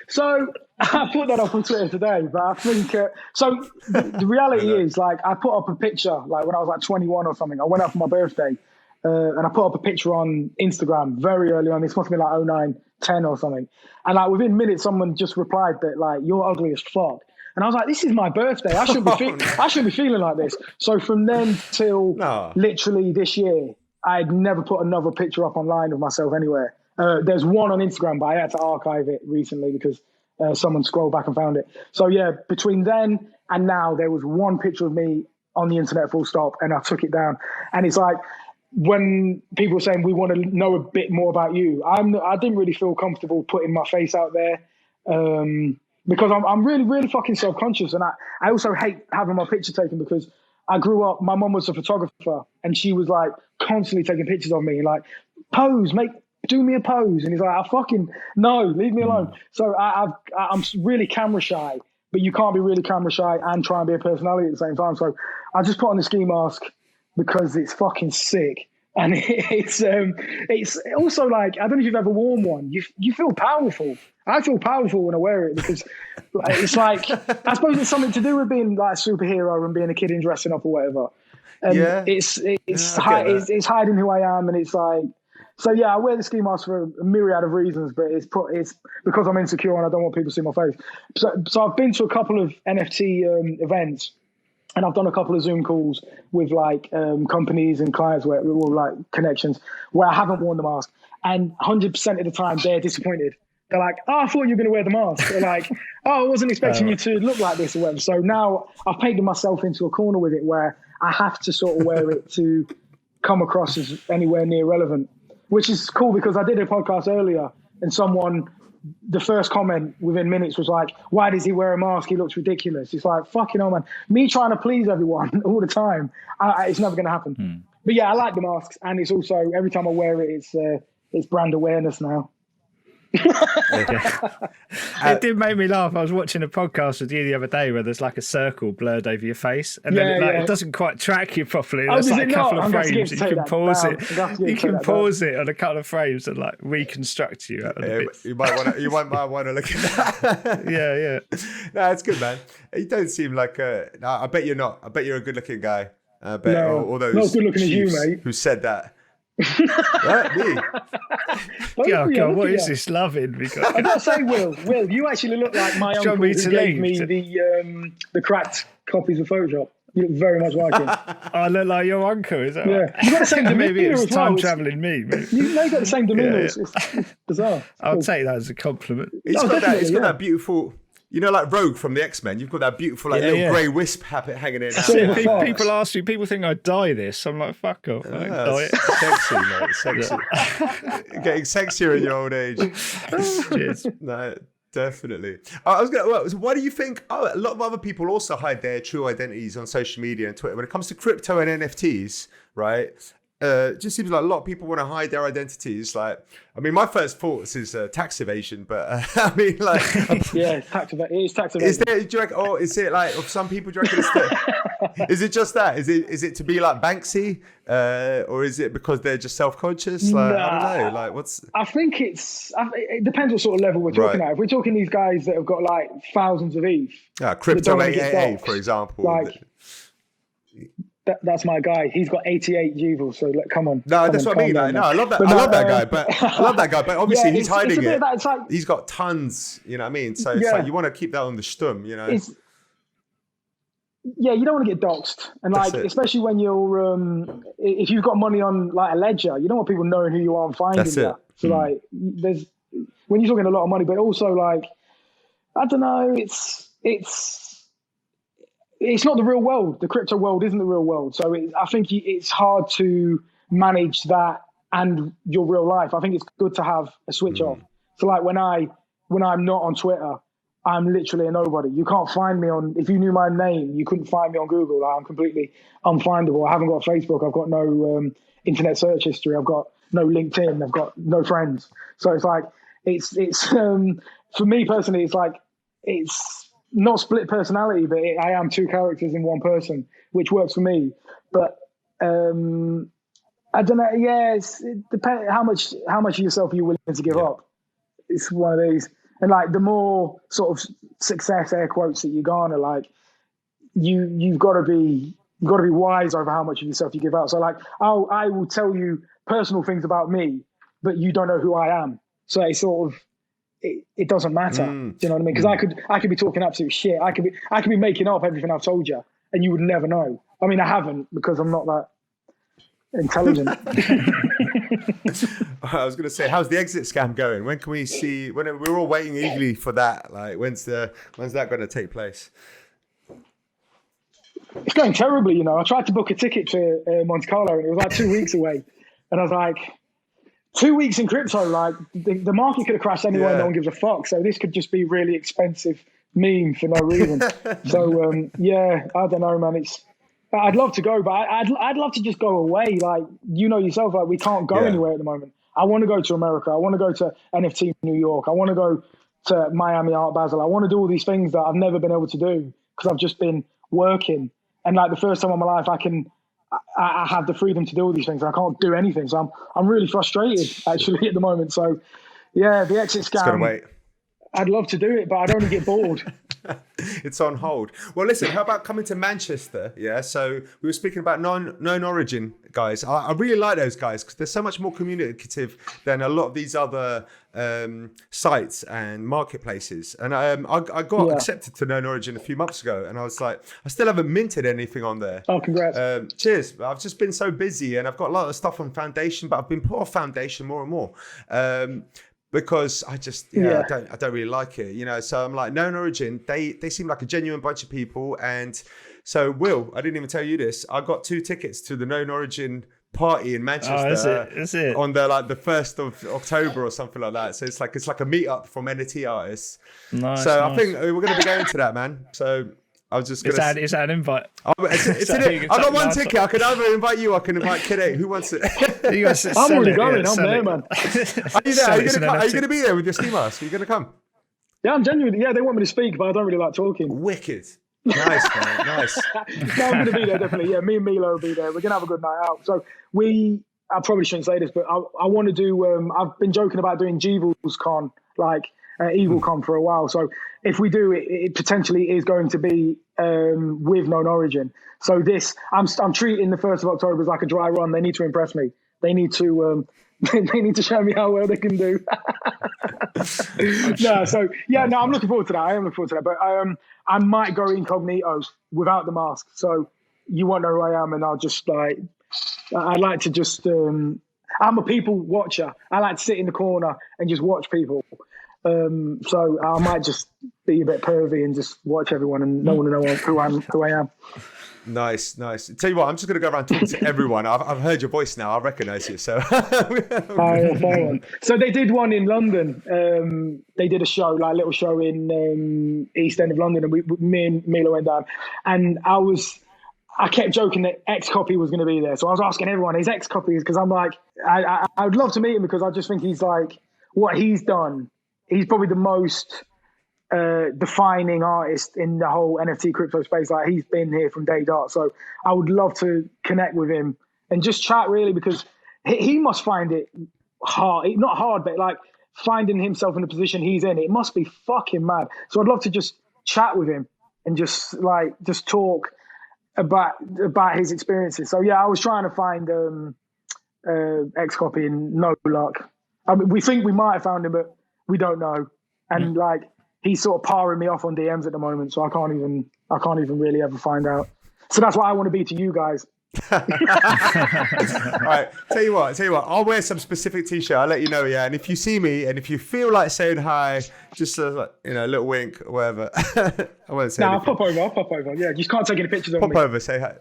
So I put that up on Twitter today, but I think the reality is, like, I put up a picture like when I was like 21 or something. I went out for my birthday and I put up a picture on Instagram very early on. This must have been like 09, 10 or something. And like within minutes, someone just replied that like, you're ugly as fuck. And I was like, this is my birthday. I shouldn't be feeling like this. So from then till literally this year, I'd never put another picture up online of myself anywhere. There's one on Instagram, but I had to archive it recently because someone scrolled back and found it. So yeah, between then and now, there was one picture of me on the internet, full stop, and I took it down. And it's like, when people were saying, we want to know a bit more about you, I didn't really feel comfortable putting my face out there because I'm really, really fucking self-conscious. And I also hate having my picture taken because I grew up, my mum was a photographer and she was like constantly taking pictures of me, like, do me a pose. And he's like, no, leave me alone. So I'm really camera shy, but you can't be really camera shy and try and be a personality at the same time. So I just put on the ski mask because it's fucking sick. And it's also like, I don't know if you've ever worn one. You feel powerful. I feel powerful when I wear it because it's like, I suppose it's something to do with being like a superhero and being a kid and dressing up or whatever. And it's hiding who I am. And it's like, so yeah, I wear the ski mask for a myriad of reasons, but it's because I'm insecure and I don't want people to see my face. So I've been to a couple of NFT events. And I've done a couple of Zoom calls with like companies and clients or like connections where I haven't worn the mask. And 100% of the time they're disappointed. They're like, oh, I thought you were going to wear the mask. They're like, oh, I wasn't expecting you to look like this or whatever. So now I've painted myself into a corner with it where I have to sort of wear it to come across as anywhere near relevant, which is cool because I did a podcast earlier and the first comment within minutes was like, why does he wear a mask? He looks ridiculous. It's like, fucking hell, man. Me trying to please everyone all the time, it's never going to happen. But yeah, I like the masks. And it's also, every time I wear it, it's brand awareness now. It did make me laugh. I was watching a podcast with you the other day where there's like a circle blurred over your face and then it doesn't quite track you properly. There's like a couple of frames. You can pause it. You can pause it on a couple of frames and like reconstruct you out of the bits. You might want to look at that. Yeah. No, it's good, man. You don't seem like no, I bet you're not. I bet you're a good looking guy. I bet all those not good looking as you, mate. Who said that. Right, me. Oh God, what is this loving? I gotta say, Will, you actually look like my uncle who gave me the cracked copies of Photoshop. You look very much like him. I look like your uncle, is that right? You've got the same demeanour. Maybe it's time travelling me. You've got the same demeanour. It's bizarre. I'll take that as a compliment. It's got that beautiful. You know, like Rogue from the X-Men, you've got that beautiful little grey wisp hanging in. People ask me, people think I dye this. I'm like, fuck off. I don't dye it. Sexy, mate. Sexy. Getting sexier in your old age. Cheers. No, definitely. So why do you think a lot of other people also hide their true identities on social media and Twitter? When it comes to crypto and NFTs, right? It just seems like a lot of people want to hide their identities. Like, I mean, my first thoughts is tax evasion, but I mean, like, it's tax evasion. Is there? Do you reckon, or is it like of some people? Do you reckon is it just that? Is it to be like Banksy, or is it because they're just self-conscious? Like, I don't know. Like, I think it depends what sort of level we're talking at. If we're talking these guys that have got like thousands of ETH, crypto AAA, for example, like. That's my guy. He's got 88 EVOL. So come on. No, that's what I mean. Like, no, I love that. I love that guy. But obviously he's hiding it. He's got tons. You know what I mean? So it's like you want to keep that on the stum. You know. You don't want to get doxxed, and like especially when you're if you've got money on like a ledger, you don't want people knowing who you are and finding that. So like there's when you're talking a lot of money, but also like I don't know, it's not the real world. The crypto world isn't the real world. So I think it's hard to manage that and your real life. I think it's good to have a switch off. So like when I'm not on Twitter, I'm literally a nobody. You can't find me if you knew my name, you couldn't find me on Google. Like, I'm completely unfindable. I haven't got Facebook. I've got no internet search history. I've got no LinkedIn. I've got no friends. So it's like, it's for me personally, it's like, not split personality, but I am two characters in one person, which works for me. But I don't know. Yeah, it depends how much of yourself are you willing to give up. It's one of these, and like the more sort of success, air quotes, that you garner, like you've got to be wise over how much of yourself you give out. So like I will tell you personal things about me, but you don't know who I am. So it's sort of it doesn't matter. Do you know what I mean? Because I could be talking absolute shit. I could be making up everything I've told you, and you would never know. I mean, I haven't, because I'm not that intelligent. I was going to say, how's the exit scam going? When can we see? We're all waiting eagerly for that. Like, when's that going to take place? It's going terribly. You know, I tried to book a ticket to Monte Carlo, and it was like 2 weeks away, and I was like, 2 weeks in crypto, like the market could have crashed anyway. Yeah. No one gives a fuck. So this could just be really expensive meme for no reason. So yeah, I don't know, man. I'd love to go, but I'd love to just go away. Like, you know yourself, like we can't go anywhere at the moment. I want to go to America. I want to go to NFT New York. I want to go to Miami Art Basel. I want to do all these things that I've never been able to do because I've just been working. And like the first time in my life, I have the freedom to do all these things, and I can't do anything. So I'm really frustrated actually at the moment. So yeah, the exit scam. It's gonna wait. I'd love to do it, but I'd only get bored. It's on hold. Well, listen, how about coming to Manchester? Yeah, so we were speaking about known origin guys. I really like those guys because they're so much more communicative than a lot of these other sites and marketplaces. And I got accepted to known origin a few months ago, and I was like, I still haven't minted anything on there. Oh, congrats. Cheers. I've just been so busy, and I've got a lot of stuff on Foundation, but I've been put off Foundation more and more. Because I just I don't really like it, you know. So I'm like, known origin, they seem like a genuine bunch of people. And so Will, I didn't even tell you this, I got 2 tickets to the known origin party in Manchester. Is it? On the 1st of October or something like that. So it's like a meetup from NFT artists. Nice. So I think we're gonna be going to that, man. So I was just gonna. Is that an invite? I got one ticket. I could either invite you. I can invite KidEight. Who wants it? I'm already going. I'm there, man. Are you there? Are you going to be there with your ski mask? Are you going to come? Yeah, I'm genuinely. Yeah, they want me to speak, but I don't really like talking. Wicked. Nice, man. Nice. No, I'm going to be there, definitely. Yeah, me and Milo will be there. We're going to have a good night out. So I probably shouldn't say this, but I want to do. I've been joking about doing EVOL's con, like EVOL con for a while. So if we do it, it potentially is going to be with known origin. So I'm treating the 1st of October as like a dry run. They need to impress me. They need to show me how well they can do. I'm looking forward to that. I am looking forward to that. But I might go incognito without the mask, so you won't know who I am, and I'll just I'd like to just. I'm a people watcher. I like to sit in the corner and just watch people. So I might just be a bit pervy and just watch everyone, and no one will know who I am. Nice. Tell you what, I'm just going to go around talking to everyone. I've heard your voice now. I recognise you. So. So they did one in London. They did a show, like a little show in East End of London, and me and Milo went down, and I kept joking that X Copy was going to be there. So I was asking everyone, is X Copy? Because I'm like, I would love to meet him because I just think he's like, what he's done. He's probably the most defining artist in the whole NFT crypto space. Like, he's been here from day dot. So I would love to connect with him and just chat, really, because he must find it hard. Not hard, but like finding himself in the position he's in. It must be fucking mad. So I'd love to just chat with him and just talk about his experiences. So yeah, I was trying to find X Copy and no luck. I mean, we think we might have found him, but we don't know. And like, he's sort of parring me off on DMs at the moment, so I can't even really ever find out. So that's what I want to be to you guys. All right, tell you what, I'll wear some specific t-shirt. I'll let you know, yeah. And if you see me, and if you feel like saying hi, just a little wink or whatever. I won't say. I'll pop over. Yeah, you just can't take any pictures of me. Pop over, say hi.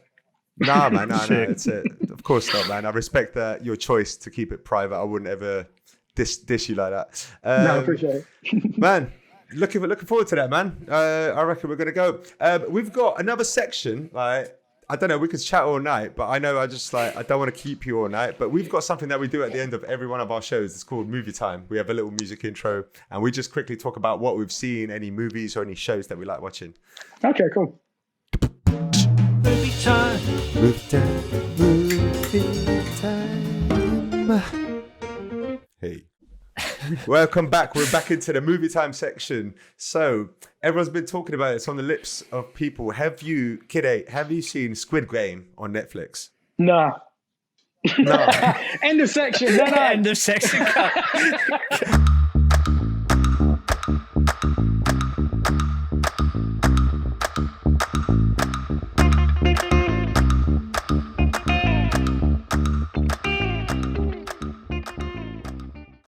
Nah, man, no. It's of course not, man. I respect your choice to keep it private. I wouldn't ever dish you like that. No, I appreciate it, man. Looking forward to that, man. I reckon we're gonna go. We've got another section, like I don't know, we could chat all night, but I know I don't want to keep you all night. But we've got something that we do at the end of every one of our shows. It's called Movie Time. We have a little music intro and we just quickly talk about what we've seen, any movies or any shows that we like watching. Okay, cool. Movie time. Movie time. Movie time. Hey. Welcome back. We're back into the movie time section. So everyone's been talking about it. It's on the lips of people. Have you, KidEight, have you seen Squid Game on Netflix? No. No. End of section. No. End of section.